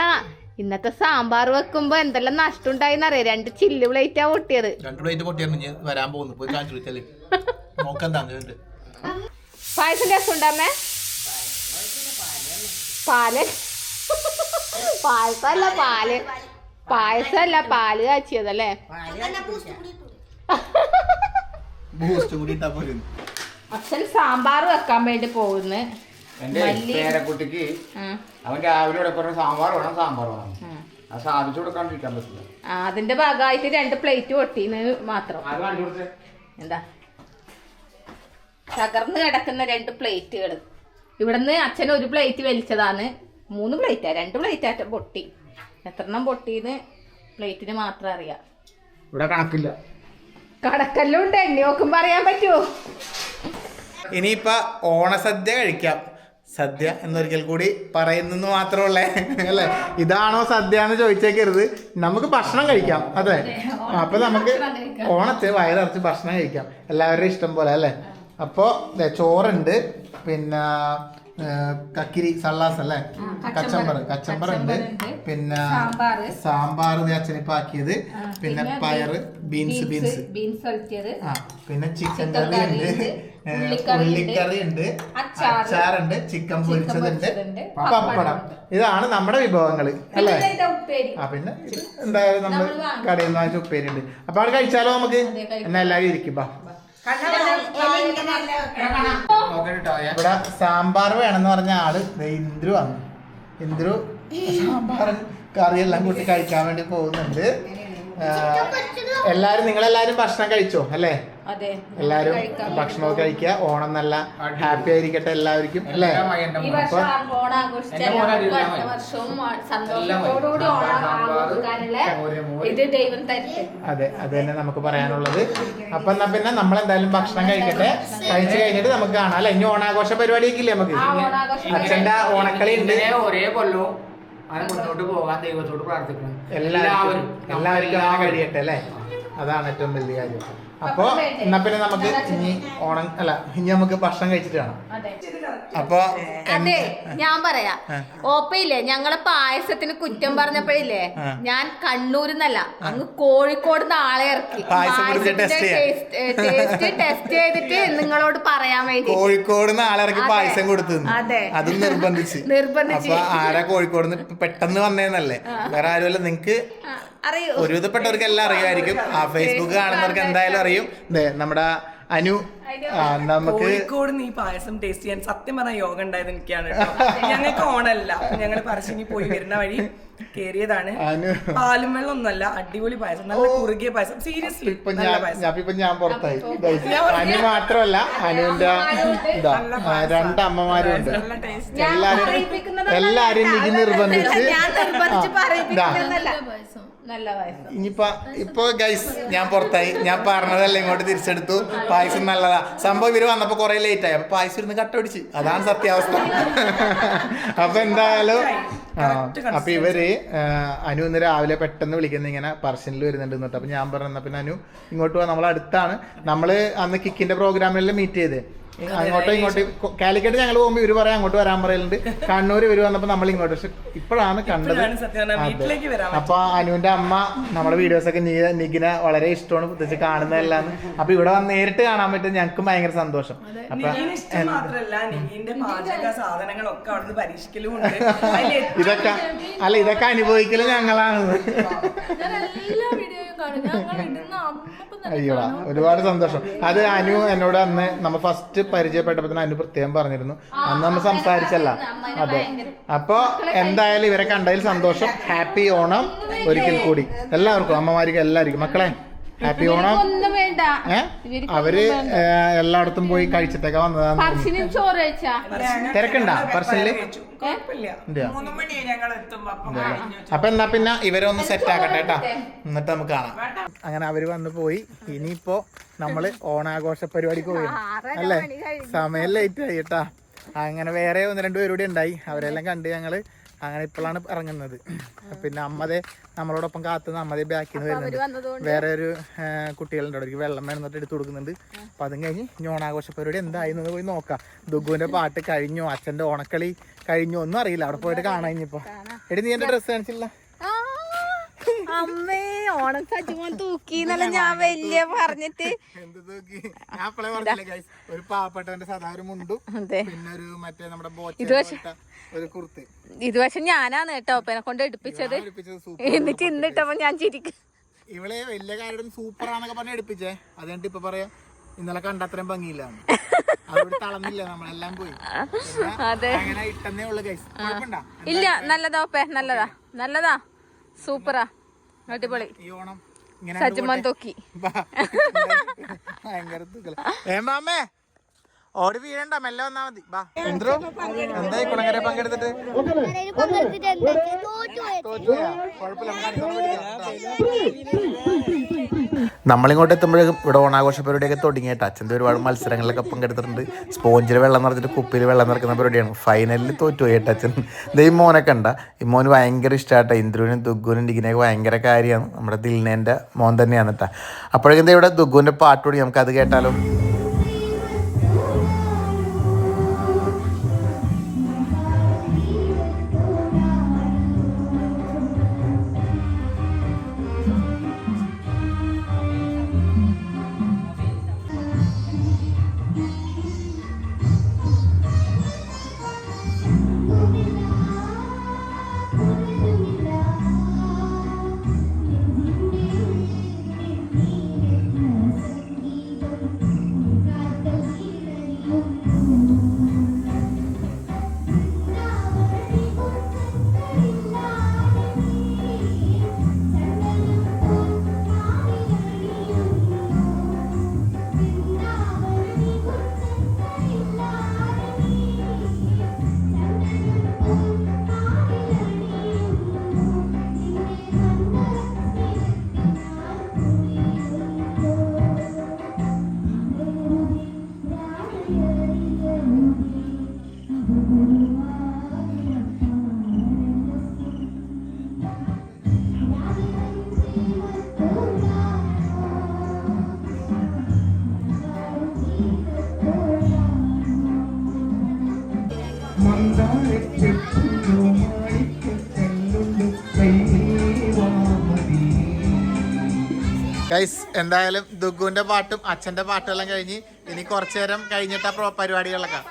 ഇന്നത്തെ സാമ്പാർ വെക്കുമ്പോ എന്തെല്ലാം നഷ്ടം ഉണ്ടായിന്നറിയാം. 2 ചില്ല് പ്ലേറ്റാ പൊട്ടിയത്.
2 പ്ലേറ്റ് പൊട്ടിയാണ് വരാൻ പോകുന്നു. പോയി കാണിച്ചു കൊടുക്കല്ലേ, നോക്കെന്താ
പായസം രസം ഉണ്ടാമേ? പാല് പായസമല്ല, പായസമല്ല, പാല് കാച്ചിയതല്ലേ? അച്ഛൻ സാമ്പാർ വെക്കാൻ വേണ്ടി പോകുന്നു.
എന്റെ പേരക്കുട്ടിക്ക് അവൻ രാവിലെ സാമ്പാർ വേണം, സാമ്പാർ വേണം. അത് സാധിച്ചു കൊടുക്കാണ്ടിരിക്കാൻ പറ്റില്ല.
അതിന്റെ ഭാഗമായിട്ട് 2 പ്ലേറ്റ് പൊട്ടിന്ന് മാത്രം. എന്താ തകർന്ന് കിടക്കുന്ന 2 പ്ലേറ്റുകൾ. ഇവിടുന്ന് അച്ഛൻ 1 പ്ലേറ്റ് വലിച്ചതാണ്. 3 പ്ലേറ്റാ, 2 പ്ലേറ്റാറ്റ പൊട്ടി. എത്രണ്ണം പൊട്ടിന്ന് പ്ലേറ്റിന് മാത്രം അറിയാം.
ഇവിടെ കണക്കില്ല.
കടക്കെല്ലാം ഉണ്ട്, എണ്ണി നോക്കുമ്പോ അറിയാൻ പറ്റുമോ?
ഇനിയിപ്പോ ഓണസദ്യ കഴിക്കാം. സദ്യ എന്നൊരിക്കൽ കൂടി പറയുന്നെന്ന് മാത്രമല്ലേ അല്ലേ? ഇതാണോ സദ്യ എന്ന് ചോദിച്ചേക്കരുത്. നമുക്ക് ഭക്ഷണം കഴിക്കാം. അതെ, അപ്പൊ നമുക്ക് ഓണത്തിന് വയറിറച്ച് ഭക്ഷണം കഴിക്കാം, എല്ലാവരുടെയും ഇഷ്ടം പോലെ അല്ലേ? അപ്പോൾ ചോറുണ്ട്, പിന്നെ കക്കിരി സള്ളാസ് അല്ലേ, കച്ചമ്പർ ഉണ്ട്, പിന്നെ സാമ്പാർ അച്ഛനിപ്പോ ആക്കിയത്, പിന്നെ പയറ്, ബീൻസ് പിന്നെ ചിക്കൻ കറി ഉണ്ട്, ഉള്ളിക്കറി ഉണ്ട്, അച്ചാറുണ്ട്, ചിക്കൻ പൊരിച്ചതുണ്ട്, പപ്പടം. ഇതാണ് നമ്മുടെ വിഭവങ്ങൾ അല്ലേ? പിന്നെ എന്തായാലും നമ്മൾ കടയിൽ നിന്ന് വാങ്ങിച്ച ഉപ്പേരി ഉണ്ട്. അപ്പൊ അവിടെ കഴിച്ചാലോ നമുക്ക്? എന്നാ എല്ലാവരും ഇരിക്കും. ഇവിടെ സാമ്പാർ വേണമെന്ന് പറഞ്ഞ ആള് ഇന്ദ്രു വന്നു. ഇന്ദ്രു സാമ്പാർ കറിയെല്ലാം കൂട്ടി കഴിക്കാൻ വേണ്ടി പോകുന്നുണ്ട്. നിങ്ങളെല്ലാരും ഭക്ഷണം കഴിച്ചോ അല്ലേ? എല്ലാരും ഭക്ഷണമൊക്കെ കഴിക്കുക. ഓണം നല്ല ഹാപ്പി ആയിരിക്കട്ടെ എല്ലാവർക്കും അല്ലേ? അതെ, അത് തന്നെ നമുക്ക് പറയാനുള്ളത്. അപ്പൊ എന്നാ പിന്നെ നമ്മളെന്തായാലും ഭക്ഷണം കഴിക്കട്ടെ. കഴിച്ചു കഴിഞ്ഞിട്ട് നമുക്ക് കാണാം അല്ലെ? ഇനി ഓണാഘോഷ പരിപാടിയൊക്കെ ഇല്ലേ നമുക്ക്? അച്ഛന്റെ ഓണക്കളി ഉണ്ട്.
ഒരേ കൊല്ലവും മുന്നോട്ട് പോകാൻ ദൈവത്തോട് പ്രാർത്ഥിക്കണം.
എല്ലാവർക്കും അങ്ങനെ കഴിയട്ടെ അല്ലേ? അതാണ് ഏറ്റവും വലിയ കാര്യം. അപ്പൊ എന്നാ പിന്നെ നമുക്ക് ഇനി ഓണം അല്ല ഇനി നമുക്ക് ഭക്ഷണം കഴിച്ചിട്ട് കാണാം. അപ്പൊ
അതെ ഞാൻ പറയാ ഓപ്പയില്ലേ ഞങ്ങളെ പായസത്തിന് കുറ്റം പറഞ്ഞപ്പോഴില്ലേ ഞാൻ കണ്ണൂരിന്നല്ല അങ്ങ് കോഴിക്കോട് ആളെ ഇറക്കി ടെസ്റ്റ് ചെയ്തിട്ട് നിങ്ങളോട് പറയാൻ വേണ്ടി
കോഴിക്കോട് ആളെ ഇറക്കി പായസം കൊടുത്തു.
അതെ
അതും നിർബന്ധിച്ച്. അപ്പൊ ആരാ കോഴിക്കോട് പെട്ടെന്ന് വന്നേന്നല്ലേ? വേറെ ആരുമല്ല, നിങ്ങക്ക് ഒരുവിധപ്പെട്ടവർക്ക് എല്ലാം അറിയുമായിരിക്കും. ആ ഫേസ്ബുക്ക് കാണുന്നവർക്ക് എന്തായാലും അറിയും. നമ്മുടെ അനു നമുക്ക്
കോഴിക്കോട് ഈ പായസം ടേസ്റ്റ് ചെയ്യാൻ സത്യം പറഞ്ഞ യോഗ ഉണ്ടായത് എനിക്കാണ് കേട്ടോ. ഞങ്ങൾക്ക് ഓണല്ല, ഞങ്ങൾ പറശ്ശിനി പോയി വരുന്ന വഴി കേറിയതാണ്. പാലും വെള്ളം ഒന്നല്ല, അടിപൊളി പായസം, നല്ല കുറുകിയ പായസം. സീരിയസ്ലി
ഇപ്പൊ ഞാൻ പുറത്തായി. അനു മാത്രമല്ല, അനുവിന്റെ രണ്ട് അമ്മമാരും ഉണ്ട്. എല്ലാരും നിധി നിർബന്ധിച്ച് ഇപ്പൊ ഗൈസ് ഞാൻ പുറത്തായി. ഞാൻ പറഞ്ഞതല്ല ഇങ്ങോട്ട് തിരിച്ചെടുത്തു. പായസം നല്ലതാ. സംഭവം ഇവര് വന്നപ്പോ കുറെ ലേറ്റ് ആയി. അപ്പൊ പായസം ഇരുന്ന് കട്ട പിടിച്ച്. അതാണ് സത്യാവസ്ഥ. അപ്പൊ എന്തായാലും അപ്പൊ ഇവര് അനു ഇന്ന് രാവിലെ പെട്ടെന്ന് വിളിക്കുന്ന ഇങ്ങനെ പറശ്ശിനിൽ വരുന്നുണ്ട് എന്നിട്ട്. അപ്പൊ ഞാൻ പറഞ്ഞ പിന്നെ അനു ഇങ്ങോട്ട് പോവാ, നമ്മളെ അടുത്താണ്. നമ്മള് അന്ന് കിക്കിന്റെ പ്രോഗ്രാമിലെല്ലാം മീറ്റ് ചെയ്തേ. അങ്ങോട്ടോ ഇങ്ങോട്ട് കാലിക്കറ്റ് ഞങ്ങൾ പോകുമ്പോൾ ഇവര് പറയാം അങ്ങോട്ട് വരാൻ പറയലുണ്ട്. കണ്ണൂർ ഇവര് വന്നപ്പോ നമ്മൾ ഇങ്ങോട്ട്. പക്ഷെ ഇപ്പോഴാണ് കണ്ടത്. അപ്പൊ അനുവിന്റെ അമ്മ നമ്മുടെ വീഡിയോസ് ഒക്കെ നിഖിന വളരെ ഇഷ്ടമാണ്, പ്രത്യേകിച്ച് കാണുന്നതല്ലാന്ന്. അപ്പൊ ഇവിടെ വന്ന് നേരിട്ട് കാണാൻ പറ്റും ഞങ്ങൾക്ക് ഭയങ്കര സന്തോഷം. അപ്പൊ ഇതൊക്കെ അനുഭവിക്കലും ഞങ്ങളാണ്. അയ്യോടാ ഒരുപാട് സന്തോഷം. അത് അനു എന്നോട് അന്ന് നമ്മ ഫസ്റ്റ് പരിചയപ്പെട്ടപ്പോ തന്നെ അനു പ്രത്യേകം പറഞ്ഞിരുന്നു. അന്ന് നമ്മൾ സംസാരിച്ചല്ല. അതെ. അപ്പൊ എന്തായാലും ഇവരെ കണ്ടതിൽ സന്തോഷം. ഹാപ്പി ഓണം ഒരിക്കൽ കൂടി എല്ലാവർക്കും, അമ്മമാർക്കും എല്ലാവർക്കും. മക്കളെ ഹാപ്പി ഓണം. അവര് എല്ലായിടത്തും പോയി കഴിച്ചിട്ടൊക്കെ വന്നതാണ്. തിരക്കുണ്ടാ പറശ്ശിനില്? അപ്പൊ എന്നാ പിന്നെ ഇവരെ ഒന്ന് സെറ്റ് ആക്കട്ടെ കേട്ടാ, എന്നിട്ട് നമുക്ക് കാണാം. അങ്ങനെ അവര് വന്നു പോയി. ഇനിയിപ്പോ നമ്മള് ഓണാഘോഷ പരിപാടിക്ക് പോയി അല്ലേ? സമയം ലേറ്റ് ആയി കേട്ടാ. അങ്ങനെ വേറെ 1-2 പേരൂടെ ഉണ്ടായി. അവരെല്ലാം കണ്ട് ഞങ്ങള് അങ്ങനെ ഇപ്പോഴാണ് ഇറങ്ങുന്നത്. പിന്നെ അമ്മതെ നമ്മളോടൊപ്പം കാത്തുന്ന അമ്മതെ ബാക്കിൽ നിന്ന് വരുന്നുണ്ട്. വേറെ ഒരു കുട്ടികളുണ്ട്, അവർക്ക് വെള്ളം വേണമെന്നിട്ട് എടുത്തു കൊടുക്കുന്നുണ്ട്. അപ്പൊ അതും കഴിഞ്ഞ് ഓണാഘോഷ പരിപാടി എന്തായിരുന്നു പോയി നോക്കാം. ദുഗുവിന്റെ പാട്ട് കഴിഞ്ഞു, അച്ഛന്റെ ഓണക്കളി കഴിഞ്ഞു, ഒന്നും അറിയില്ല. അവിടെ പോയിട്ട് കാണാൻ. ഇനിയിപ്പോ എടി നീ എന്റെ ഡ്രസ്സ് കാണിച്ചില്ല?
അമ്മേ ഓണം സജ്ജമോൻ തൂക്കിന്നല്ല ഞാൻ വലിയ പറഞ്ഞിട്ട്.
എന്ത് തൂക്കി? ഞാൻ അപ്പളേ പറഞ്ഞില്ലേ ഗൈസ്, ഒരു പാവപ്പെട്ടവന്റെ സാധാ ഒരു മുണ്ടും പിന്നെ ഒരു മറ്റേ നമ്മുടെ ഒരു കുർത്തി.
ഇത് പക്ഷെ ഞാനാണ് കേട്ടോ ഒപ്പനെ കൊണ്ട് എടുപ്പിച്ചത്. എന്നിട്ട് ഇന്നിട്ടപ്പോ ഞാൻ ചിരിക്കും.
ഇവളെ വലിയ കാര്യം സൂപ്പറാന്നൊക്കെ പറഞ്ഞ് എടുപ്പിച്ചേ. അതുകൊണ്ട് ഇപ്പൊ പറയാ ഇന്നലെ കണ്ടത്രയും ഭംഗിയില്ല. അവിടെ തളർന്നില്ല, നമ്മളെല്ലാം പോയി. അങ്ങനെ ഇട്ടെന്നേ ഉള്ളു ഗൈസ്.
ഇല്ല നല്ലതാ ഒപ്പേ, നല്ലതാ നല്ലതാ, സൂപ്പറാ, അടിപൊളി.
ഈ ഓണം
സജ്ജമോൻ തൂക്കി
ഭയങ്കര ഏമാമേ ഓടി വീഴണ്ട, മെല്ലെ വന്നാ മതി. ബാ എന്തോ എന്തായി കുളങ്ങര പങ്കെടുത്തിട്ട് നമ്മളിങ്ങോട്ട് എത്തുമ്പോഴേക്കും ഇവിടെ ഓണാഘോഷ പരിപാടിയൊക്കെ തുടങ്ങിയിട്ട് അച്ഛൻ്റെ ഒരുപാട് മത്സരങ്ങളിലൊക്കെ പങ്കെടുത്തിട്ടുണ്ട്. സ്പോഞ്ചിൽ വെള്ളം നിറച്ചിട്ട് കുപ്പിയിൽ വെള്ളം നിറക്കുന്ന പരിപാടിയാണ്. ഫൈനലിൽ തോറ്റുപോയിട്ട് അച്ഛൻ. ഈ മോനൊക്കെ ഉണ്ടാ, ഈ മോന് ഭയങ്കര ഇഷ്ടമായിട്ടാ. ഇന്ദ്രുവിനും ദുഗുവിനും ഡിഗിനെയൊക്കെ ഭയങ്കര കാര്യമാണ്. നമ്മുടെ ദിൽനേൻ്റെ മോൻ തന്നെയാണ് കേട്ടാ. അപ്പോഴേക്കും ഇവിടെ ദുഗുവിൻ്റെ പാട്ടുകൂടി നമുക്ക് അത് കേട്ടാലോ. ഗൈസ് എന്തായാലും ദുഗുവിന്റെ പാട്ടും അച്ഛന്റെ പാട്ടെല്ലാം കഴിഞ്ഞ് ഇനി കുറച്ചു നേരം കഴിഞ്ഞിട്ടാ പരിപാടികളൊക്കെ.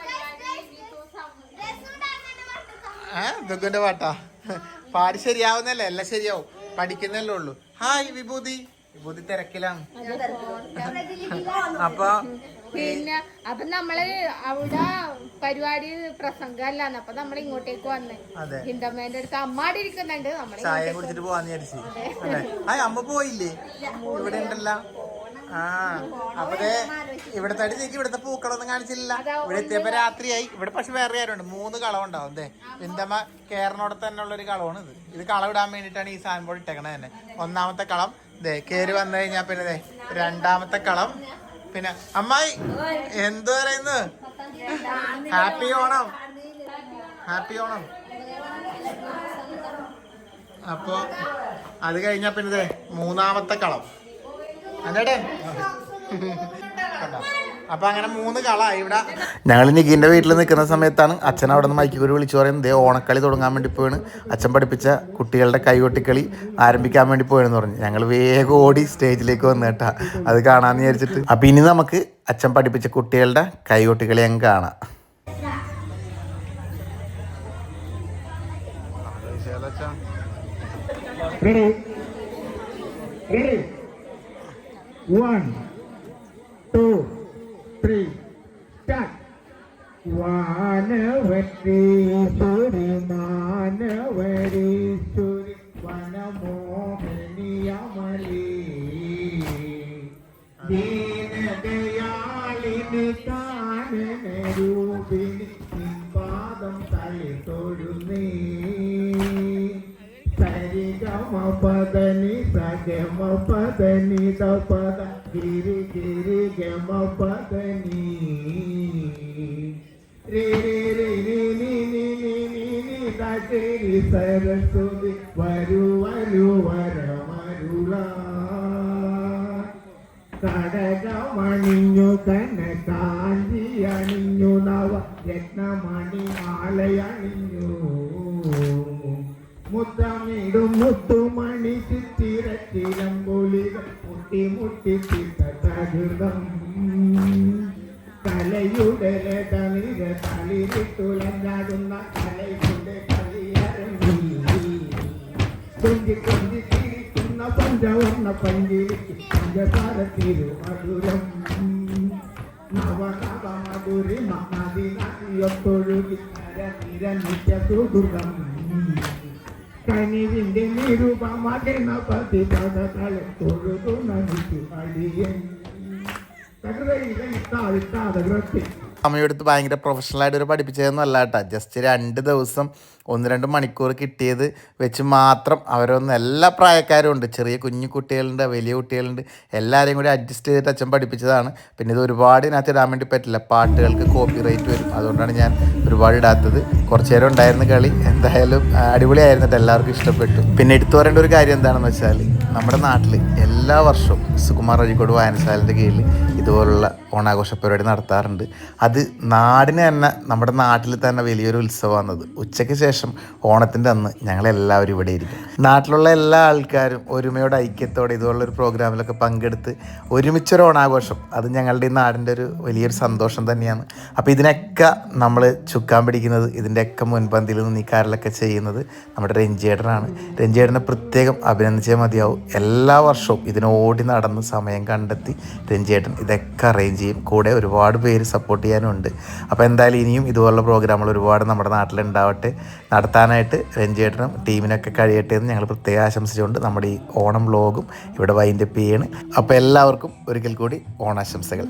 ദുഗുവിന്റെ പാട്ടാ പാടി ശരിയാവുന്നല്ലേ, എല്ലാം ശരിയാവും, പഠിക്കുന്നല്ലേ ഉള്ളൂ. ഹായ് വിഭൂതി തിരക്കിലാണ്. അപ്പൊ
പിന്നെ അപ്പൊ നമ്മള് അവിടെ പരിപാടി പ്രസംഗമല്ലാന്ന്, അപ്പൊ നമ്മൾ ഇങ്ങോട്ടേക്ക് വന്നേ. ഹിന്ദമ്മേന്റെ അടുത്ത് അമ്മാടി ഇരിക്കുന്നുണ്ട്, നമ്മള്
ചായ കുടിച്ചിട്ട് പോവാന്ന് വിചാരിച്ചു. അമ്മ പോയില്ലേ, ഇവിടെ ഉണ്ടല്ലോ. അപ്പൊ ഇവിടത്തെ നീക്ക് ഇവിടുത്തെ പൂക്കളൊന്നും കാണിച്ചില്ല. ഇവിടെ എത്തിയപ്പോ രാത്രിയായി. ഇവിടെ പക്ഷെ വേറെ ആരുണ്ട്, 3 കളം ഉണ്ടാവും. അതെ വിന്തമ്മ കേരളോടെ തന്നെ ഉള്ള ഒരു കളമാണ് ഇത് കളം ഇടാൻ വേണ്ടിട്ടാണ് ഈ സാധനം പോയി ഇട്ടേക്കണത് തന്നെ. 1ാമത്തെ കളം കേറി വന്നു കഴിഞ്ഞാ പിന്നെ 2ാമത്തെ കളം. പിന്നെ അമ്മായി എന്തു പറയുന്നു, ഹാപ്പി ഓണം. അപ്പൊ അത് കഴിഞ്ഞാ പിന്നെ 3ാമത്തെ കളം. അതെ അപ്പൊ അങ്ങനെ 3 കളായി ഇവിടെ. ഞങ്ങൾ നിഖിന്റെ വീട്ടിൽ നിൽക്കുന്ന സമയത്താണ് അച്ഛൻ അവിടെ നിന്ന് മൈക്കൂരി വിളിച്ചു പറയുന്നത് ഓണക്കളി തുടങ്ങാൻ വേണ്ടി പോയാണ്, അച്ഛൻ പഠിപ്പിച്ച കുട്ടികളുടെ കൈകൊട്ടിക്കളി ആരംഭിക്കാൻ വേണ്ടി പോയെന്ന് പറഞ്ഞു. ഞങ്ങൾ വേഗം ഓടി സ്റ്റേജിലേക്ക് വന്നു കേട്ടാ, അത് കാണാന്ന് വിചാരിച്ചിട്ട്. അപ്പൊ ഇനി നമുക്ക് അച്ഛൻ പഠിപ്പിച്ച കുട്ടികളുടെ കൈകൊട്ടിക്കളി അങ്ങ് കാണാം.
Ready? 1, 2, 3, start. വാനവരി സുരി മാനവരി സുരി വനമോഹനിയമലി ദീനദയാളിനി കാനനരൂപിണി പാദം തളി തൊഴുന്നേ സരിഗമപദനി സഗമപദനി ദപദ ഗിരി ഗിരി ഗമപദനി രി രി രി രി നി നി നി നി നി ദരി സരസ്വതി വരു വരു വരമരുള കടകമണിഞ്ഞു കനകാഞ്ചി അണിഞ്ഞു നവ രത്നമണി മാലയണിഞ്ഞു മുത്തമിടും മുത്തുമണി ചിത്തിരച്ചിലമ്പൊലിക മുട്ടി മുട്ടി ചിത്തകൃതം കലയുടെ ലതനിര തളിരിട്ടുലഞ്ഞാടുന്ന കലയുടെ കളിയരങ്ങി കൊഞ്ചി കൊഞ്ചി ചിരിക്കുന്ന പഞ്ചവർണ്ണ പഞ്ചിരിക്ക് പഞ്ചസാര തിരുമധുരം നവനവ മധുരി നദി നദിയൊത്തൊഴുകി നിര നിത്യ സുദുർഗം കനിവിന്റെ നിരൂപമകനപതി പദകളെ തൊഴുതു നമിച്ചു അടിയൻ
അമ്മയെടുത്ത് ഭയങ്കര പ്രൊഫഷണലായിട്ട് ഒരു പഠിപ്പിച്ചതൊന്നും അല്ല കേട്ടോ. ജസ്റ്റ് 2 ദിവസം 1-2 മണിക്കൂർ കിട്ടിയത് വെച്ച് മാത്രം അവരൊന്നും എല്ലാ പ്രായക്കാരും ഉണ്ട്, ചെറിയ കുഞ്ഞു കുട്ടികളുണ്ട്, വലിയ കുട്ടികളുണ്ട്, എല്ലാവരെയും കൂടി അഡ്ജസ്റ്റ് ചെയ്തിട്ട് അച്ഛൻ പഠിപ്പിച്ചതാണ്. പിന്നെ ഇത് ഒരുപാട് ഇതിനകത്ത് ഇടാൻ വേണ്ടി പറ്റില്ല, പാട്ടുകൾക്ക് കോപ്പി റൈറ്റ് വരും, അതുകൊണ്ടാണ് ഞാൻ ഒരുപാട് ഇടാത്തത്. കുറച്ച് നേരം ഉണ്ടായിരുന്ന കളി എന്തായാലും അടിപൊളിയായിരുന്നിട്ട് എല്ലാവർക്കും ഇഷ്ടപ്പെട്ടു. പിന്നെ എടുത്തു പറയേണ്ട ഒരു കാര്യം എന്താണെന്ന് വെച്ചാൽ നമ്മുടെ നാട്ടിൽ എല്ലാ വർഷവും സുകുമാർ അഴീക്കോട് വായനശാലയുടെ കീഴിൽ ഇതുപോലുള്ള ഓണാഘോഷ പരിപാടി നടത്താറുണ്ട്. അത് നാടിന് തന്നെ, നമ്മുടെ നാട്ടിൽ തന്നെ വലിയൊരു ഉത്സവമാണത്. ഉച്ചയ്ക്ക് ശേഷം ഓണത്തിൻ്റെ അന്ന് ഞങ്ങളെല്ലാവരും ഇവിടെ ഇരിക്കും. നാട്ടിലുള്ള എല്ലാ ആൾക്കാരും ഒരുമയോടെ ഐക്യത്തോടെ ഇതുപോലുള്ളൊരു പ്രോഗ്രാമിലൊക്കെ പങ്കെടുത്ത് ഒരുമിച്ചൊരു ഓണാഘോഷം, അത് ഞങ്ങളുടെ ഈ നാടിൻ്റെ ഒരു വലിയൊരു സന്തോഷം തന്നെയാണ്. അപ്പോൾ ഇതിനൊക്കെ നമ്മൾ ചുക്കാൻ പിടിക്കുന്നത്, ഇതിൻ്റെയൊക്കെ മുൻപന്തിയിൽ നിന്ന് ഈ കാര്യങ്ങളൊക്കെ ചെയ്യുന്നത് നമ്മുടെ രഞ്ജിയേട്ടനാണ്. രഞ്ജിയേട്ടനെ പ്രത്യേകം അഭിനന്ദിച്ചേ മതിയാവും. എല്ലാ വർഷവും ഇതിന് ഓടി നടന്ന് സമയം കണ്ടെത്തി രഞ്ജിയേട്ടൻ ഇതൊക്കെ അറേഞ്ച് ചെയ്യും. കൂടെ ഒരുപാട് പേര് സപ്പോർട്ട് ചെയ്യാനുണ്ട്. അപ്പോൾ എന്തായാലും ഇനിയും ഇതുപോലുള്ള പ്രോഗ്രാമുകൾ ഒരുപാട് നമ്മുടെ നാട്ടിലുണ്ടാവട്ടെ, നടത്താനായിട്ട് രഞ്ജിയേട്ടനും ടീമിനൊക്കെ കഴിയട്ടെ എന്ന് ഞങ്ങൾ പ്രത്യേകം ആശംസിച്ചുകൊണ്ട് നമ്മുടെ ഈ ഓണം വ്ലോഗും ഇവിടെ വൈൻഡപ്പ് ചെയ്യാണ്. അപ്പോൾ എല്ലാവർക്കും ഒരിക്കൽ കൂടി ഓണാശംസകൾ.